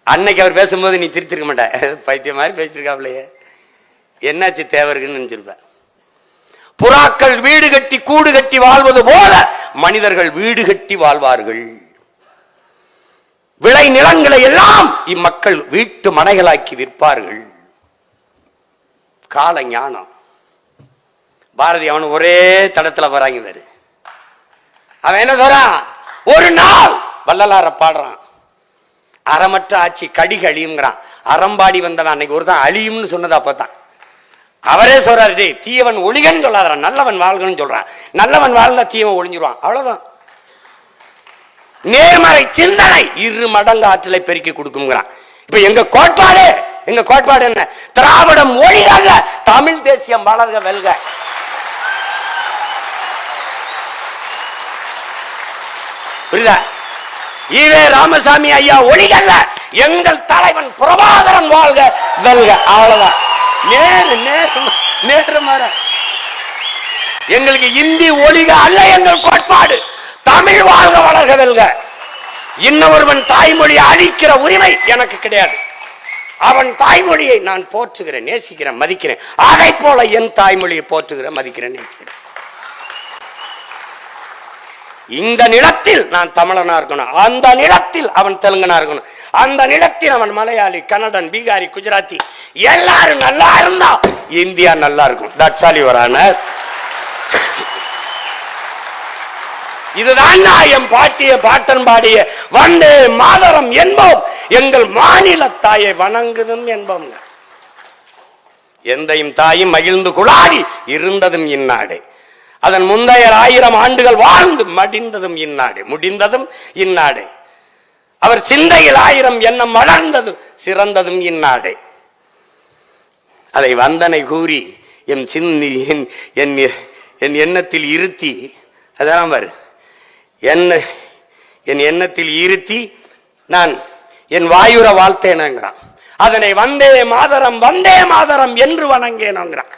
அன்னைக்கு அவர் பேசும்போது நீ திருத்திருக்க மாட்ட, பைத்தியம் மாதிரி பேசிருக்காப்லையே, என்னாச்சு தேவருக்குன்னு நினைச்சிருப்ப. புறாக்கள் வீடு கட்டி கூடு கட்டி வாழ்வது போல மனிதர்கள் வீடு கட்டி வாழ்வார்கள். விளை நிலங்களை எல்லாம் இம்மக்கள் வீட்டு மனைகளாக்கி விற்பார்கள். கால ஞானம். பாரதி அவன் ஒரே தடத்துல வராங்க வேறு. அவன் என்ன சொல்றான்? ஒரு நாள் வள்ளலார பாடுறான், அறமற்ற ஆட்சி கடிக அழியுங்கிறான். அறம்பாடி வந்தவன் அன்னைக்கு ஒருதான் அழியும்னு சொன்னது அப்பதான். அவரே சொல்றாரு, டே தீயவன் ஒழிகன்னு சொல்லாதான், நல்லவன் வாழ்கன்னு சொல்றான். நல்லவன் வாழ்ந்தா தீயவன் ஒழிஞ்சிருவான், அவ்வளவுதான். நேர்மறை சிந்தனை 2 மடங்கு ஆற்றலை பெருக்கி கொடுக்குங்கிறான். இப்ப எங்க கோட்பாடு என்ன? திராவிடம் ஒழிக, தமிழ் தேசியம் வளர்க வெல்க. புரியுதா? ஈவே ராமசாமி ஐயா ஒழிகல்ல, எங்கள் தலைவன் பிரபாகரன் வாழ்க வெல்க, அவ்வளவுதான். நேரு எங்களுக்கு இந்தி ஒழிக அல்ல எங்கள் கோட்பாடு, தமிழ் வாழ்க வளர்க வெல்க. இன்னொருவன் தாய்மொழியை அழிக்கிற உரிமை எனக்கு கிடையாது. அவன் தாய்மொழியை நான் போற்றுகிறேன், நேசிக்கிறேன், மதிக்கிறேன். அதை போல என் தாய்மொழியை போற்றுகிறேன், மதிக்கிறேன், நேசிக்கிறேன். இந்த நிலத்தில் நான் தமிழனா இருக்கணும், அந்த நிலத்தில் அவன் தெலுங்கனா இருக்கணும், அந்த நிலத்தில் அவன் மலையாளி, கன்னடன், பீகாரி, குஜராத்தி எல்லாரும் நல்லா இருந்தா இந்தியா நல்லா இருக்கும். That's all your honour. இதுதான் என் பாட்டிய பாட்டன் பாடிய வந்தே மாதரம் என்போம், எங்கள் மாநில தாயை வணங்குதும் என்போம். எந்தையும் தாயும் மகிழ்ந்து குழாடி இருந்ததும் இந்நாடு, அதன் முந்தைய 1000 ஆண்டுகள் வாழ்ந்து மடிந்ததும் இந்நாடு, முடிந்ததும் இந்நாடு. அவர் சிந்தையில் 1000 எண்ணம் வளர்ந்ததும் சிறந்ததும் இந்நாடு. அதை வந்தனை கூறி என் எண்ணத்தில் இருத்தி, அதான் பாரு, என் எண்ணத்தில் இருத்தி நான் என் வாயுர வாழ்த்தேனுங்கிறான். அதனை வந்தே மாதரம் என்று வணங்கேனுங்கிறான்.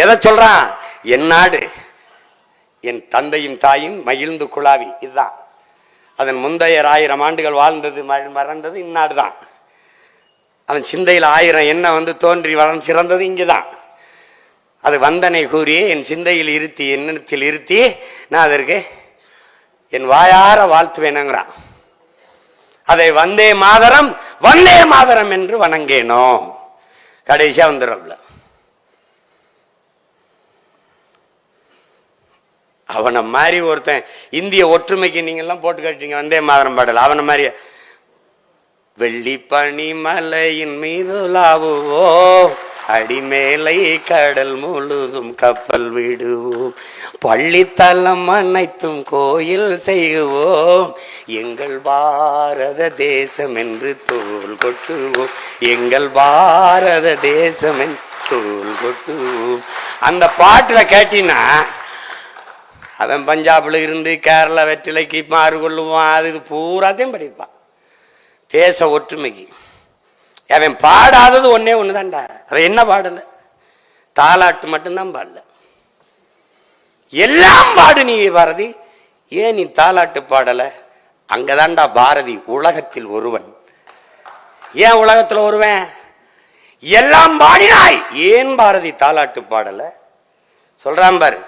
எதை சொல்றான்? என் நாடு, என் தந்தையும் தாயும் மகிழ்ந்து குழாவி, இதுதான். அதன் முந்தைய 1000 ஆண்டுகள் வாழ்ந்தது மறந்தது இந்நாடுதான். அவன் சிந்தையில் 1000 எண்ணம் தோன்றி வளர்ந்து சிறந்தது இங்குதான். அது வந்தனை கூறி என் சிந்தையில் இருத்தி, எண்ணத்தில் இருத்தி நான் அதற்கு என் வாயார வாழ்த்துவேனுங்கிறான். அதை வந்தே மாதரம் என்று வணங்கேனோ. கடைசியா வந்துடும்ல, அவனை மாதிரி ஒருத்தன் இந்திய ஒற்றுமைக்கு நீங்க எல்லாம் போட்டு கட்டிங்க வந்தே மாதரம் பாடல. அவனை மாதிரி வெள்ளி பனி மலையின் மீது லாவுவோ, அடிமேலை கடல் முழுதும் கப்பல் விடுவோம், பள்ளித்தலம் அனைத்தும் கோயில் செய்வோம், எங்கள் பாரத தேசம் என்று தோல் கொட்டுவோம், எங்கள் பாரத தேசம் என்று தோல் கொட்டுவோம். அந்த பாட்டுல கேட்டீங்கன்னா அவன் பஞ்சாப்ல இருந்து கேரளா வெற்றிலைக்கு மாறு கொள்ளுவான், அது இது பூராத்தையும் படிப்பான். தேச ஒற்றுமைக்கு அவன் பாடாதது ஒண்ணுதான்டா. அவன் என்ன பாடல? தாலாட்டு மட்டும்தான் பாடல. எல்லாம் பாடு நீ பாரதி, ஏன் நீ தாலாட்டு பாடல? அங்கதான்டா பாரதி உலகத்தில் ஒருவன். ஏன் உலகத்துல ஒருவன்? எல்லாம் பாடினாய், ஏன் பாரதி தாலாட்டு பாடல? சொல்றான் பாரு,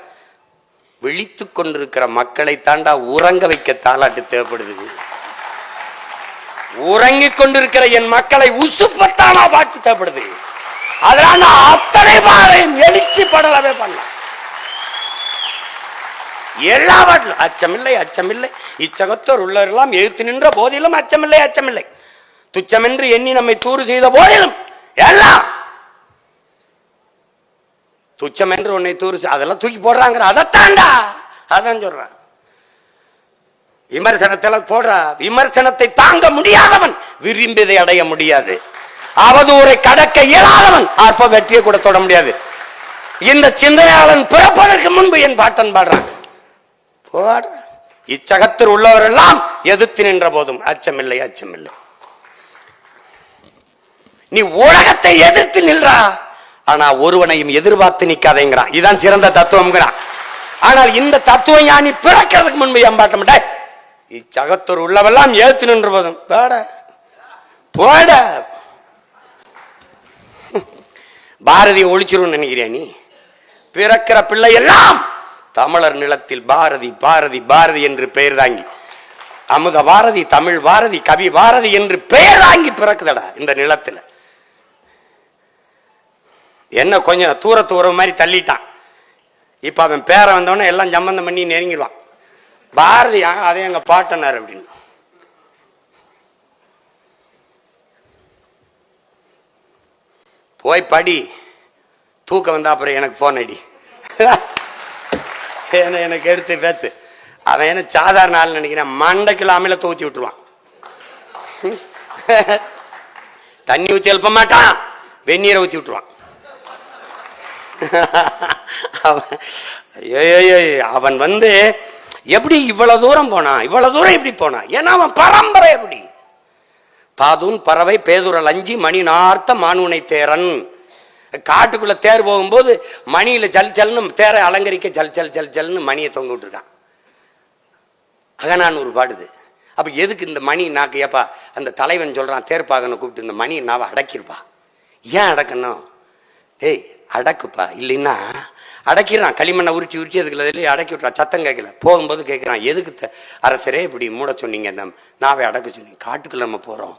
விழித்து கொண்டிருக்கிற மக்களை தாண்டா உறங்க வைக்க தாலாட்டு தேவைப்படுது. உறங்கிக் கொண்டிருக்கிற என் மக்களை உசுப்பத்தானா பாட்டு தேவைப்படுது. அதனால அத்தனை பாரையும் எழுச்சி படலவே பண்ண எல்லா பாட்டிலும் அச்சமில்லை இச்சகத்தோர் உள்ளவரெல்லாம் எழுத்து நின்ற போதிலும் அச்சமில்லை துச்சமென்று எண்ணி நம்மை தூறு செய்த போதிலும் எல்லாம் துச்சம் என்று உன்னை தூறு, அதெல்லாம் தூக்கி போடுறாங்க. அதைத்தாண்டா, அதான் சொல்றான். விமர்சனத்தில் போடுற விமர்சனத்தை தாங்க முடியாதவன் விரும்பியதை அடைய முடியாது. அவதூரை கடக்க இயலாதவன் அற்ப வெற்றியை கூட தொட முடியாது. இந்த சிந்தனையாளன் பிறப்பதற்கு முன்பு என் பாட்டன் பாடுறான். இச்சகத்தில் உள்ளவரெல்லாம் எதிர்த்து நின்ற போதும் அச்சமில்லை. நீ உலகத்தை எதிர்த்து நின்றா, ஆனா ஒருவனையும் எதிர்பார்த்து நிக்காதேங்கிறான். இதுதான் சிறந்த தத்துவம்ங்கிறான். ஆனால் இந்த தத்துவம் ஞானி பிறக்கிறதுக்கு முன்பு எம்பாட்ட மாட்டே, இச்சகத்தூர் உள்ளவெல்லாம் ஏத்து நின்று போதும் போட பாரதியை ஒழிச்சிரும் நினைக்கிறியா நீ? பிறக்கிற பிள்ளை எல்லாம் தமிழர் நிலத்தில் பாரதி என்று பெயர் தாங்கி, அமுத பாரதி, தமிழ் பாரதி, கவி பாரதி என்று பெயர் தாங்கி பிறக்குதடா இந்த நிலத்துல. என்ன கொஞ்சம் தூர மாதிரி தள்ளிட்டான். இப்ப அவன் பேரை வந்தவன எல்லாம் சம்பந்தம் பண்ணி நெருங்கிடுவான். பாரதி அதே எங்க பாட்டனார் அப்படின்னு. போய் படி, தூக்கம் வந்தா அப்புறம் எனக்கு போன் அடி, எனக்கு எடுத்து பேத்து. அவன் என்ன சாதாரண ஆள் நினைக்கிறேன், மண்டைக்குள்ள அமில தூச்சி விட்டுருவான். தண்ணி ஊற்றி எழுப்ப மாட்டான், வெந்நீரை ஊற்றி விட்டுருவான். அவன் எப்படி இவ்வளவு தூரம் போனான், எப்படி போனான்? ஏன்னா அவன் பரம்பரை எப்படி? தாதூன் பறவை பேதுரல் அஞ்சி மணி நார்த்த மானுனை தேரன். காட்டுக்குள்ள தேர் போகும்போது மணியில ஜல்னு தேரை அலங்கரிக்க ஜல்னு மணியை தொங்க விட்டுருக்கான். அகநானூறு பாடுது. அப்ப எதுக்கு இந்த மணி நாக்கு? ஏப்பா அந்த தலைவன் சொல்றான், தேர்ப்பாகனை கூப்பிட்டு இந்த மணி நாவை அடக்கிருப்பா. ஏன் அடக்கணும்? டேய் அடக்குப்பா, இல்லைன்னா அடக்கிறான். களிமண்ணை உருட்டி அதுக்குள்ள அடக்கி விட்டுறான். சத்தம் கேட்கல. போகும்போது கேட்கிறான், எதுக்கு அரசரே இப்படி மூட சொன்னீங்க, அந்த நாவை அடக்க சொன்னீங்க? காட்டுக்குள்ள நம்ம போறோம்,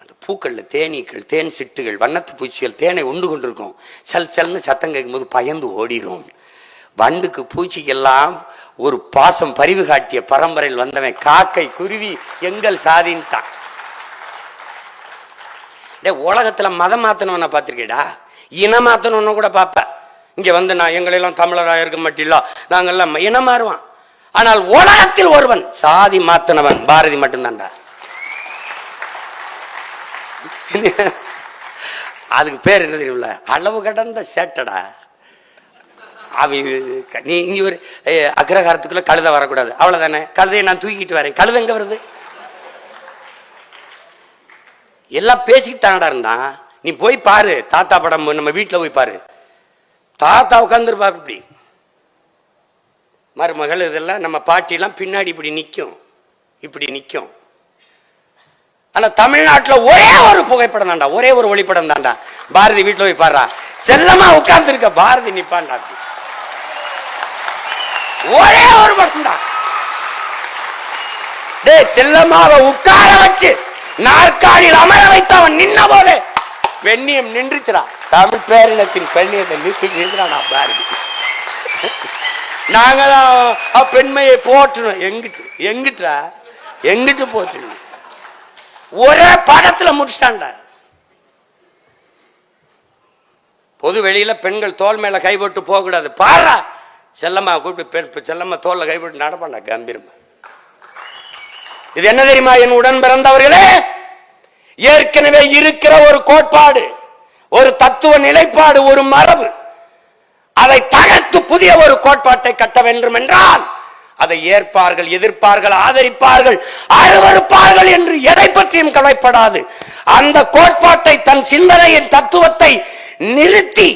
அந்த பூக்கள்ல தேனீக்கள், தேன் சிட்டுகள், வண்ணத்து பூச்சிகள் தேனை உண்டு கொண்டிருக்கும். சல்னு சத்தம் கேட்கும் போது பயந்து ஓடிரும். வண்டுக்கு பூச்சிக்கெல்லாம் ஒரு பாசம் பரிவு காட்டிய பரம்பரையில் வந்தவன். காக்கை குருவி எங்கள் சாதின்ட்டான். உலகத்துல மதம் மாத்தனவன பார்த்திருக்கேடா, இனம் மாத்தணும்னு கூட பார்ப்ப. இங்க வந்து நான் எங்களெல்லாம் தமிழராக இருக்க மாட்டில்ல, நாங்கெல்லாம் இனம் மாறுவான். ஆனால் உலகத்தில் ஒருவன் சாதி மாத்தனவன் பாரதி மட்டும்தான்டா. அதுக்கு பேர் என்ன தெரியும்ல, அளவு கடந்த சேட்டடா. நீ இங்க ஒரு அக்ரஹாரத்துக்குள்ள கழுத வரக்கூடாது, அவ்வளவுதானே. கழுதையை நான் தூக்கிட்டு வரேன், கழுதை எங்க வருது? எல்லாம் பேசிக்கிட்டு தானடா இருந்தான். நீ போய் பாரு, தாத்தா படம் நம்ம வீட்டுல போய் பாரு, தாத்தா உட்காந்துருப்பா இப்படி, மருமகள் இதெல்லாம் நம்ம பாட்டிலாம் பின்னாடி இப்படி நிற்கும், இப்படி நிற்கும். ஆனா தமிழ்நாட்டில் ஒரே ஒரு புகைப்படம் தாண்டா, ஒரே ஒரு ஒளிப்படம் தாண்டா. பாரதி வீட்டில் போய் பாடுறா, செல்லமா உட்கார்ந்து இருக்க பாரதி நிப்பான்டா, ஒரே ஒரு படம் தான். செல்லமாவை உட்கார வச்சு நாற்காலியில் அமர வைத்து அவன் நின்ன போது பெண்ணியம் நின்றுச்சுடா. தமிழ் பேரினத்தின் பெண்ணியத்தை நிறுத்தினா பாரதி. நாங்க தான் பெண்மையை போற்றணும். எங்கிட்டு போற்றணும்? ஒரே படத்துல முடிச்சிட்டான்டா. பொது வெளியில பெண்கள் தோல் மேல கைப்பட்டு போக கூடாது. பாரா செல்லம்மா கூப்பிட்டு செல்லம்மா தோல்ல கைப்பட்டு நடப்பாண்டா கம்பீரமா. இது என்ன தெரியுமா என் உடன் பிறந்தவர்களே? ஏற்கனவே இருக்கிற ஒரு கோட்பாடு, ஒரு தத்துவ நிலைப்பாடு, ஒரு மரபு. அதை தகர்த்து புதிய ஒரு கோட்பாட்டை கட்ட வேண்டும் என்றால் அதை ஏற்பார்கள், எதிர்ப்பார்கள், ஆதரிப்பார்கள், அருவருப்பார்கள் என்று எதை பற்றியும் கவலைப்படாது. அந்த கோட்பாட்டை, தன் சிந்தனையின் தத்துவத்தை நிறுத்தி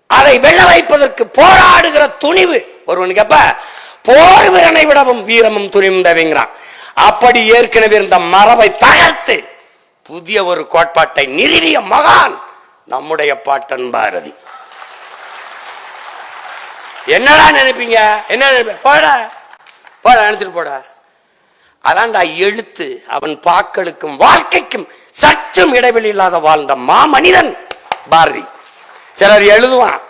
அதை வெல்ல வைப்பதற்கு போராடுகிற துணிவு ஒருவனுக்கு எப்ப போர் வீரனை விடவும் வீரமும் துணிவும் தேவைங்கிறான். அப்படி ஏற்கனவே இருந்த மரபை தகர்த்து புதிய ஒரு கோட்பாட்டை நிறுவிய மகான் நம்முடைய பாட்டன் பாரதி. என்னடா நினைப்பீங்க? என்ன நினைப்ப? போடா போடா நினைச்சிட்டு போடா. அதான்டா எழுத்து. அவன் பாக்களுக்கும் வாழ்க்கைக்கும் சற்றும் இடைவெளி இல்லாத வாழ்ந்த மாமனிதன் பாரதி. சிலர் எழுதுவான்,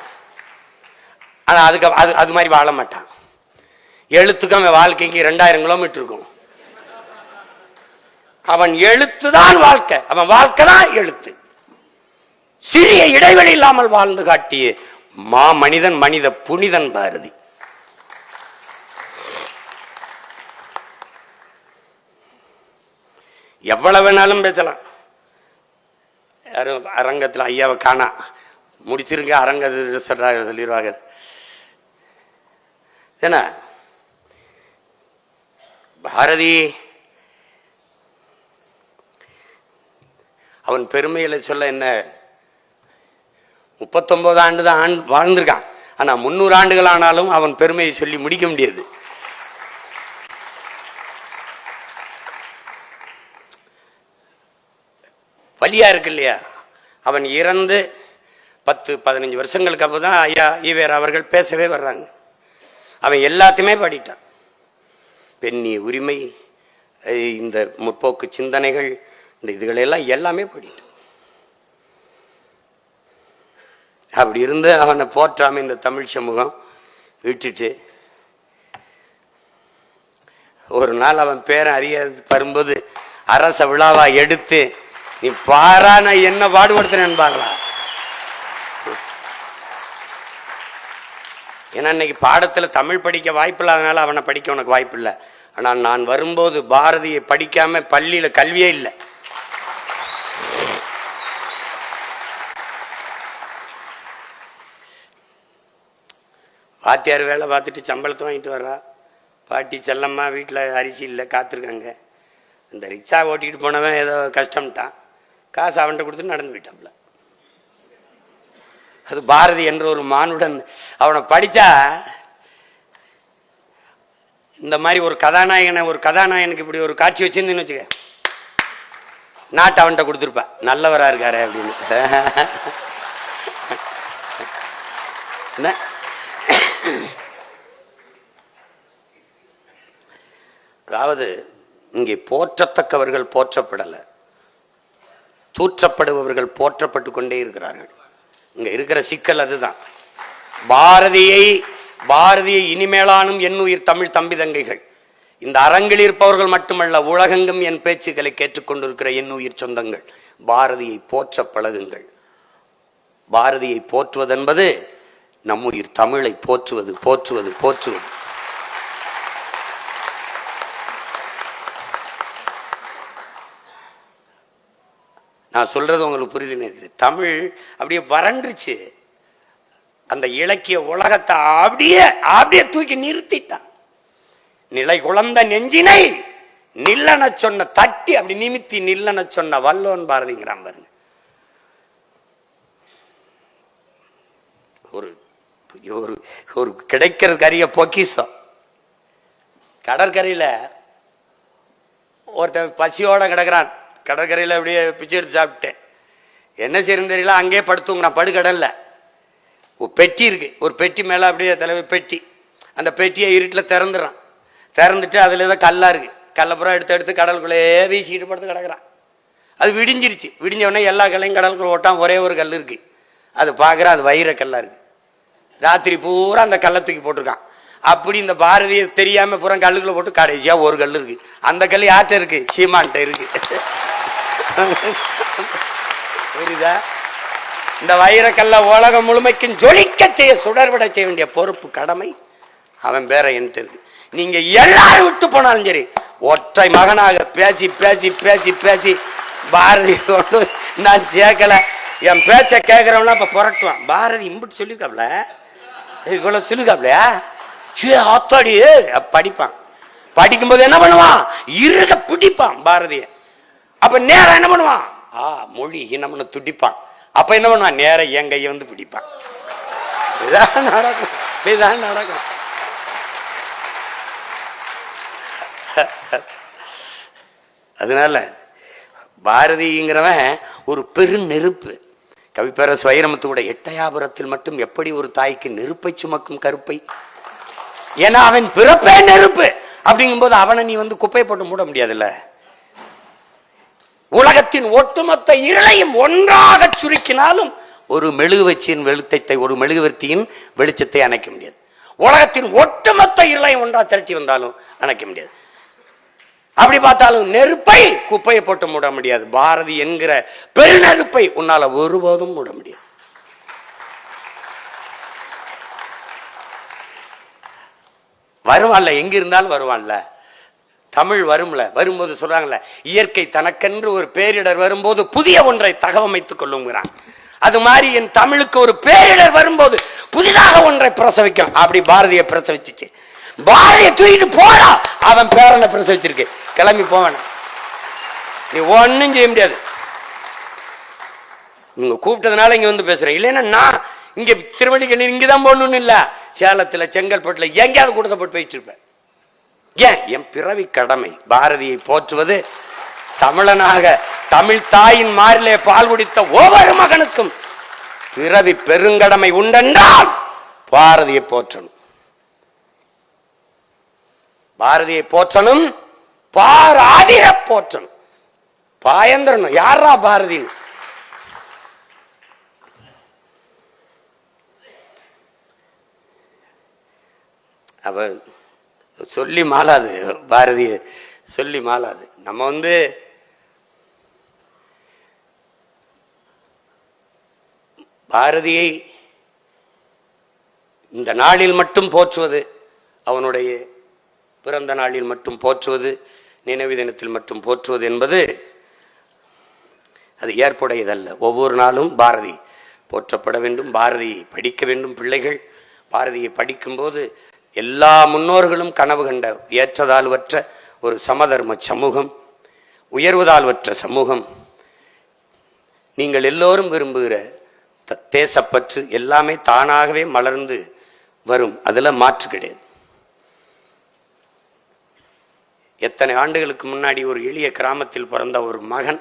ஆனா அதுக்கு அது மாதிரி வாழ மாட்டான். எழுத்துக்கும் அவன் வாழ்க்கைக்கு 2000 கிலோமீட்டர் இருக்கும். அவன் எழுத்துதான் வாழ்க்கை, அவன் வாழ்க்கை தான் எழுத்து. சிறிய இடைவெளி இல்லாமல் வாழ்ந்து காட்டிய மனிதன், மனித புனிதன் பாரதி. எவ்வளவு வேணாலும் பேசலாம். யாரும் அரங்கத்தில் ஐயாவை காணா, முடிச்சிருங்க அரங்கத்தில் சொல்லிடுவாங்க. என்ன பாரதி அவன் பெருமையில சொல்ல என்ன, 39 ஆண்டு தான் வாழ்ந்திருக்கான். ஆனா 300 ஆண்டுகள் ஆனாலும் அவன் பெருமையை சொல்லி முடிக்க முடியாது. வலியா இருக்கு இல்லையா? அவன் இறந்து 10-15 வருஷங்களுக்கு அப்பதான் ஐயா ஈவேரா அவர்கள் பேசவே வர்றாங்க. அவன் எல்லாத்தையுமே பாடிட்டான். பெண்ணிய உரிமை, இந்த முற்போக்கு சிந்தனைகள், இந்த இதுகளெல்லாம் எல்லாமே பாடிட்டான். அப்படி இருந்து அவனை போற்றாம இந்த தமிழ் சமூகம் விட்டுட்டு, ஒரு நாள் அவன் பேரை அறிய வரும்போது அரச விழாவா எடுத்து நீ பாரா நான் என்ன பாடுபடுத்தினேன்னு பார்க்கலாம். ஏன்னா இன்னைக்கு பாடத்துல தமிழ் படிக்க வாய்ப்பு இல்லாதனால அவனை படிக்க உனக்கு வாய்ப்பு இல்லை. ஆனால் நான் வரும்போது பாரதியை படிக்காம பள்ளியில கல்வியே இல்லை. வாத்தியார் வேலை பார்த்துட்டு சம்பளத்தை வாங்கிட்டு வர்றா. பாட்டி செல்லம்மா வீட்டில் அரிசி இல்லை காத்திருக்காங்க. இந்த ரிக்ஷா ஓட்டிக்கிட்டு போனவன் ஏதோ கஷ்டம்ட்டான், காசு அவன்கிட்ட கொடுத்து நடந்து போயிட்டாப்ல. அது பாரதி என்ற ஒரு மானுடன். அவனை படித்தா இந்த மாதிரி ஒரு கதாநாயகனுக்கு இப்படி ஒரு காட்சி வச்சிருந்தேன்னு வச்சுக்க, நாட்டை அவன்கிட்ட கொடுத்துருப்பா, நல்லவரா இருக்காரு அப்படின்னு. என்ன அதாவது இங்கே போற்றத்தக்கவர்கள் போற்றப்படலை, தூற்றப்படுபவர்கள் போற்றப்பட்டு கொண்டே இருக்கிறார்கள். இங்க இருக்கிற சிக்கல் அதுதான். பாரதியை பாரதியை இனிமேலானும் என் உயிர் தமிழ் தம்பி தங்கைகள், இந்த அரங்கில் இருப்பவர்கள் மட்டுமல்ல, உலகெங்கும் என் பேச்சுக்களை கேட்டுக்கொண்டிருக்கிற என் உயிர் சொந்தங்கள், பாரதியை போற்ற பழகுங்கள். பாரதியை போற்றுவதென்பது நம் உயிர் தமிழை போற்றுவது போற்றுவது போற்றுவது. நான் சொல்றது உங்களுக்கு புரியுது. தமிழ் அப்படியே வறண்டுச்சு. அந்த இலக்கிய உலகத்தை அப்படியே அப்படியே தூக்கி நிறுத்திட்டான். நிலை குழந்த நெஞ்சினை நில்லன சொன்ன தட்டி அப்படி நிமித்தி நில்லன சொன்ன வல்லோன் பாரதிங்கிறான் பாருங்க. ஒரு ஒரு கிடைக்கிறது அரிய பொக்கிஷம். கடற்கரையில ஒருத்தன் பசியோட கிடக்குறான். கடற்கரையில் அப்படியே பிச்சை எடுத்து சாப்பிட்டேன். என்ன செய்யறது தெரியல, அங்கேயே படுத்துங்கிறான். படுக்கடல்ல ஒரு பெட்டி இருக்கு. ஒரு பெட்டி மேலே அப்படியே தலைவர் பெட்டி, அந்த பெட்டியை இருட்டில் திறந்துடுறான். திறந்துட்டு அதில் ஏதோ கல்லா இருக்கு. கல்லப்புறம் எடுத்து கடலுக்குள்ளேயே வீசிக்கிட்டு படுத்து கிடக்குறான். அது விடிஞ்சிருச்சு. விடிஞ்சவொடனே எல்லா கல்லையும் கடலுக்குள்ள ஓட்டான். ஒரே ஒரு கல் இருக்கு. அது பார்க்குறான், அது வைர கல்லா இருக்கு. ராத்திரி பூரா அந்த கல்லை தூக்கி போட்டிருக்கான். அப்படி இந்த பாரதியை தெரியாம பூரா கல்லுக்குள்ள போட்டு கடைசியா ஒரு கல் இருக்கு. அந்த கல் யார்கிட்ட இருக்கு? சீமான்ட்ட இருக்கு. புரியுதா? இந்த வைரக்கல்ல உலகம் முழுமைக்கும் ஜொலிக்க செய்ய, சுடர்விட செய்ய வேண்டிய பொறுப்பு கடமை அவன் பேர என்கிட்ட இருக்கு. நீங்க எல்லாரும் விட்டு போனாலும் சரி, ஒற்றை மகனாக பேசி பேசி பேசி பேசி பாரதி கொண்டு நான் சேர்க்கல. என் பேச்ச கேட்கிறவனா இப்ப புரட்டுவான். பாரதி இம்பிட்டு சொல்லிருக்காப்ல, இவ்வளவு சொல்லிருக்காப்லையா, ஆத்தாடி படிப்பான். படிக்கும்போது என்ன பண்ணுவான்? இருக பிடிப்பான் பாரதிய. அப்ப நேரம் என்ன பண்ணுவான்? மொழி இனம்னு துடிப்பான். அப்ப என்ன பண்ணுவான்? நேரம் என் கையை வந்து பிடிப்பான். இதான் நடக்கும், இதான் நடக்கும். அதனால பாரதிங்கிறவன் ஒரு பெரு நெருப்பு. கவிப்பேரரசு வைரமுத்து கூட எட்டயாபுரத்தில் மட்டும் எப்படி ஒரு தாய்க்கு நெருப்பை சுமக்கும் கருப்பை. ஏன்னா அவன் பிறப்பே நெருப்பு. அப்படிங்கும் போது அவனை நீ வந்து குப்பை போட்டு மூட முடியாதுல்ல. உலகத்தின் ஒட்டுமொத்த இருளையும் ஒன்றாக சுருக்கினாலும் ஒரு மெழுகுவச்சியின் வெளிச்சத்தை, ஒரு மெழுகுவர்த்தியின் வெளிச்சத்தை அணைக்க முடியாது. உலகத்தின் ஒட்டுமொத்த இருளையும் ஒன்றா திரட்டி வந்தாலும் அணைக்க முடியாது. அப்படி பார்த்தாலும் நெருப்பை குப்பையை போட்டு மூட முடியாது. பாரதி என்கிற பெருநெருப்பை உன்னால ஒருபோதும் மூட முடியாது. வருவான்ல, எங்க இருந்தாலும் வருவான்ல. தமிழ் வரும்ல. வரும்போது சொல்றாங்கல்ல, இயற்கை தனக்கென்று ஒரு பேரிடர் வரும்போது புதிய ஒன்றை தகவமைத்துக் கொள்ளுங்கிறான். அது மாதிரி என் தமிழுக்கு ஒரு பேரிடர் வரும்போது புதிதாக ஒன்றை பிரசவிக்கும். அப்படி பாரதியை பிரசவிச்சிச்சு. பாரதியை தூக்கிட்டு போடா, அவன் பேரனை பிரசவிச்சிருக்கு. கிளம்பி போவேன், நீ ஒன்னும் செய்ய முடியாது. நீங்க கூப்பிட்டதுனால இங்க வந்து பேசுறேன். இல்லைன்னா நான் இங்க திருவள்ளிக்கணி இங்கதான் போடணும்னு இல்ல, சேலத்துல செங்கல்பட்டுல எங்கேயாவது கூட்டத்தை போட்டு போயிட்டு இருப்பேன். ஏன்? என் பிறவி கடமை பாரதியை போற்றுவது. தமிழனாக தமிழ் தாயின் மாறிலே பால் குடித்த ஒவ்வொரு மகனுக்கும் பிறவி பெருங்கடமை உண்டென்றால் பாரதியை போற்றணும். பாரதியை போற்றணும், பாராதிர போற்றணும். பாயந்திரனும் யாரா பாரதி? அவ சொல்லி மாளாது, பாரதிய சொல்லி மாளாது. நம்ம வந்து பாரதியை இந்த நாளில் மட்டும் போற்றுவது, அவனுடைய பிறந்த நாளில் மட்டும் போற்றுவது, நினைவு தினத்தில் மட்டும் போற்றுவது என்பது அது ஏற்புடையதல்ல. ஒவ்வொரு நாளும் பாரதி போற்றப்பட வேண்டும். பாரதியை படிக்க வேண்டும் பிள்ளைகள். பாரதியை படிக்கும்போது எல்லா முன்னோர்களும் கனவு கண்ட ஏற்றதாழ்வற்ற ஒரு சமதர்ம சமூகம், உயர்வதாழ்வற்ற சமூகம், நீங்கள் எல்லோரும் விரும்புகிற தேசப்பற்று எல்லாமே தானாகவே மலர்ந்து வரும். அதுல மாற்று கிடையாது. எத்தனை ஆண்டுகளுக்கு முன்னாடி ஒரு எளிய கிராமத்தில் பிறந்த ஒரு மகன்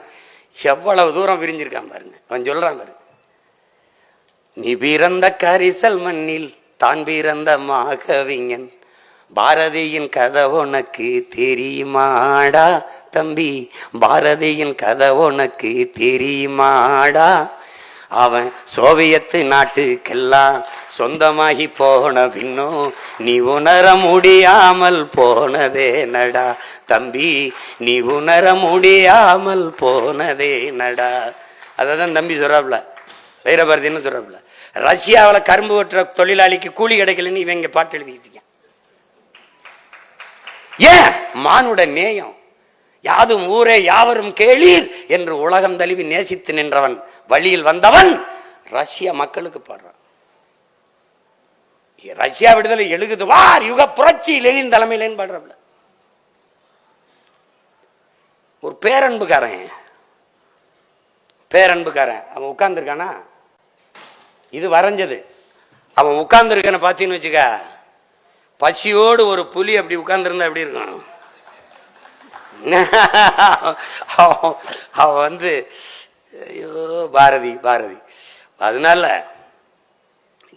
எவ்வளவு தூரம் விரிஞ்சிருக்கான் பாருங்க. அவன் சொல்றான் பாருங்க, நீ பிறந்த கரிசல் மண்ணில் தான் பிறந்த மாகவிஞன், பாரதியின் கதை உனக்கு தெரியுமாடா தம்பி, பாரதியின் கதை உனக்கு தெரியுமாடா, அவன் சோவியத்து நாட்டுக்கெல்லாம் சொந்தமாகி போன பின்னும் நீ உணர முடியாமல் போனதே நடா தம்பி, நீ உணர முடியாமல் போனதே நடா. அதான் தம்பி சொல்றாப்புல, வைரபாரதின்னு சொல்றாப்புல. ரஷ்யாவில் கரும்பு வெட்டுற தொழிலாளிக்கு கூலி கிடைக்கலன்னு இவங்க பாட்டு எழுதிக்கிட்டு இருக்கான். ஏன்? மானுட நேயம். யாதும் ஊரே யாவரும் கேளீர் என்று உலகம் தழுவி நேசித்து நின்றவன், வழியில் வந்தவன் ரஷ்யா மக்களுக்கு பாடுறான். ரஷ்யா விடுதலை எழுகுது வார் யுக புரட்சி லெனின் தலைமையிலேன்னு பாடுறாப்ல. ஒரு பேரன்புக்காரன் அவன் உட்கார்ந்துருக்கானா, இது வரைஞ்சது. அவன் உட்கார்ந்துருக்கான பார்த்தீங்கன்னு வச்சுக்க, பசியோடு ஒரு புலி அப்படி உட்கார்ந்துருந்தா எப்படி இருக்கும்? அவன் வந்து ஐயோ பாரதி. அதனால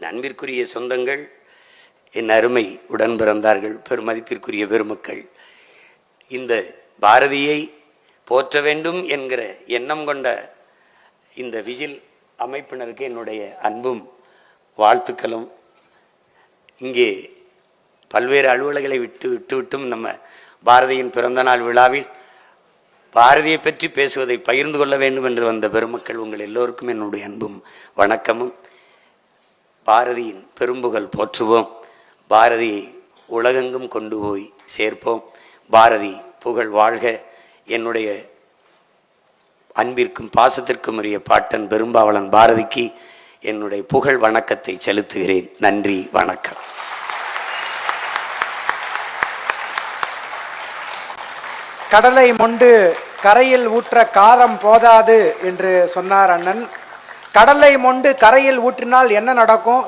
அன்பிற்குரிய சொந்தங்கள், என் அருமை உடன் பிறந்தார்கள், பெருமதிப்பிற்குரிய பெருமக்கள், இந்த பாரதியை போற்ற வேண்டும் என்கிற எண்ணம் கொண்ட இந்த விஜில் அமைப்பினருக்கு என்னுடைய அன்பும் வாழ்த்துக்களும். இங்கே பல்வேறு அலுவலர்களை விட்டும் நம்ம பாரதியின் பிறந்தநாள் விழாவில் பாரதியை பற்றி பேசுவதை பகிர்ந்து கொள்ள வேண்டும் என்று வந்த பெருமக்கள் உங்கள் எல்லோருக்கும் என்னுடைய அன்பும் வணக்கமும். பாரதியின் பெரும்புகழ் போற்றுவோம், பாரதியை உலகெங்கும் கொண்டு போய் சேர்ப்போம். பாரதி புகழ் வாழ்க. என்னுடைய அன்பிற்கும் பாசத்திற்கும் உரிய பாட்டன் பெரும்பாவளன் பாரதிக்கு என்னுடைய புகழ் வணக்கத்தை செலுத்துகிறேன். நன்றி, வணக்கம். கடலை மொண்டு கரையில் ஊற்ற காரம் போதாது என்று சொன்னார் அண்ணன். கடலை மொண்டு கரையில் ஊற்றினால் என்ன நடக்கும்?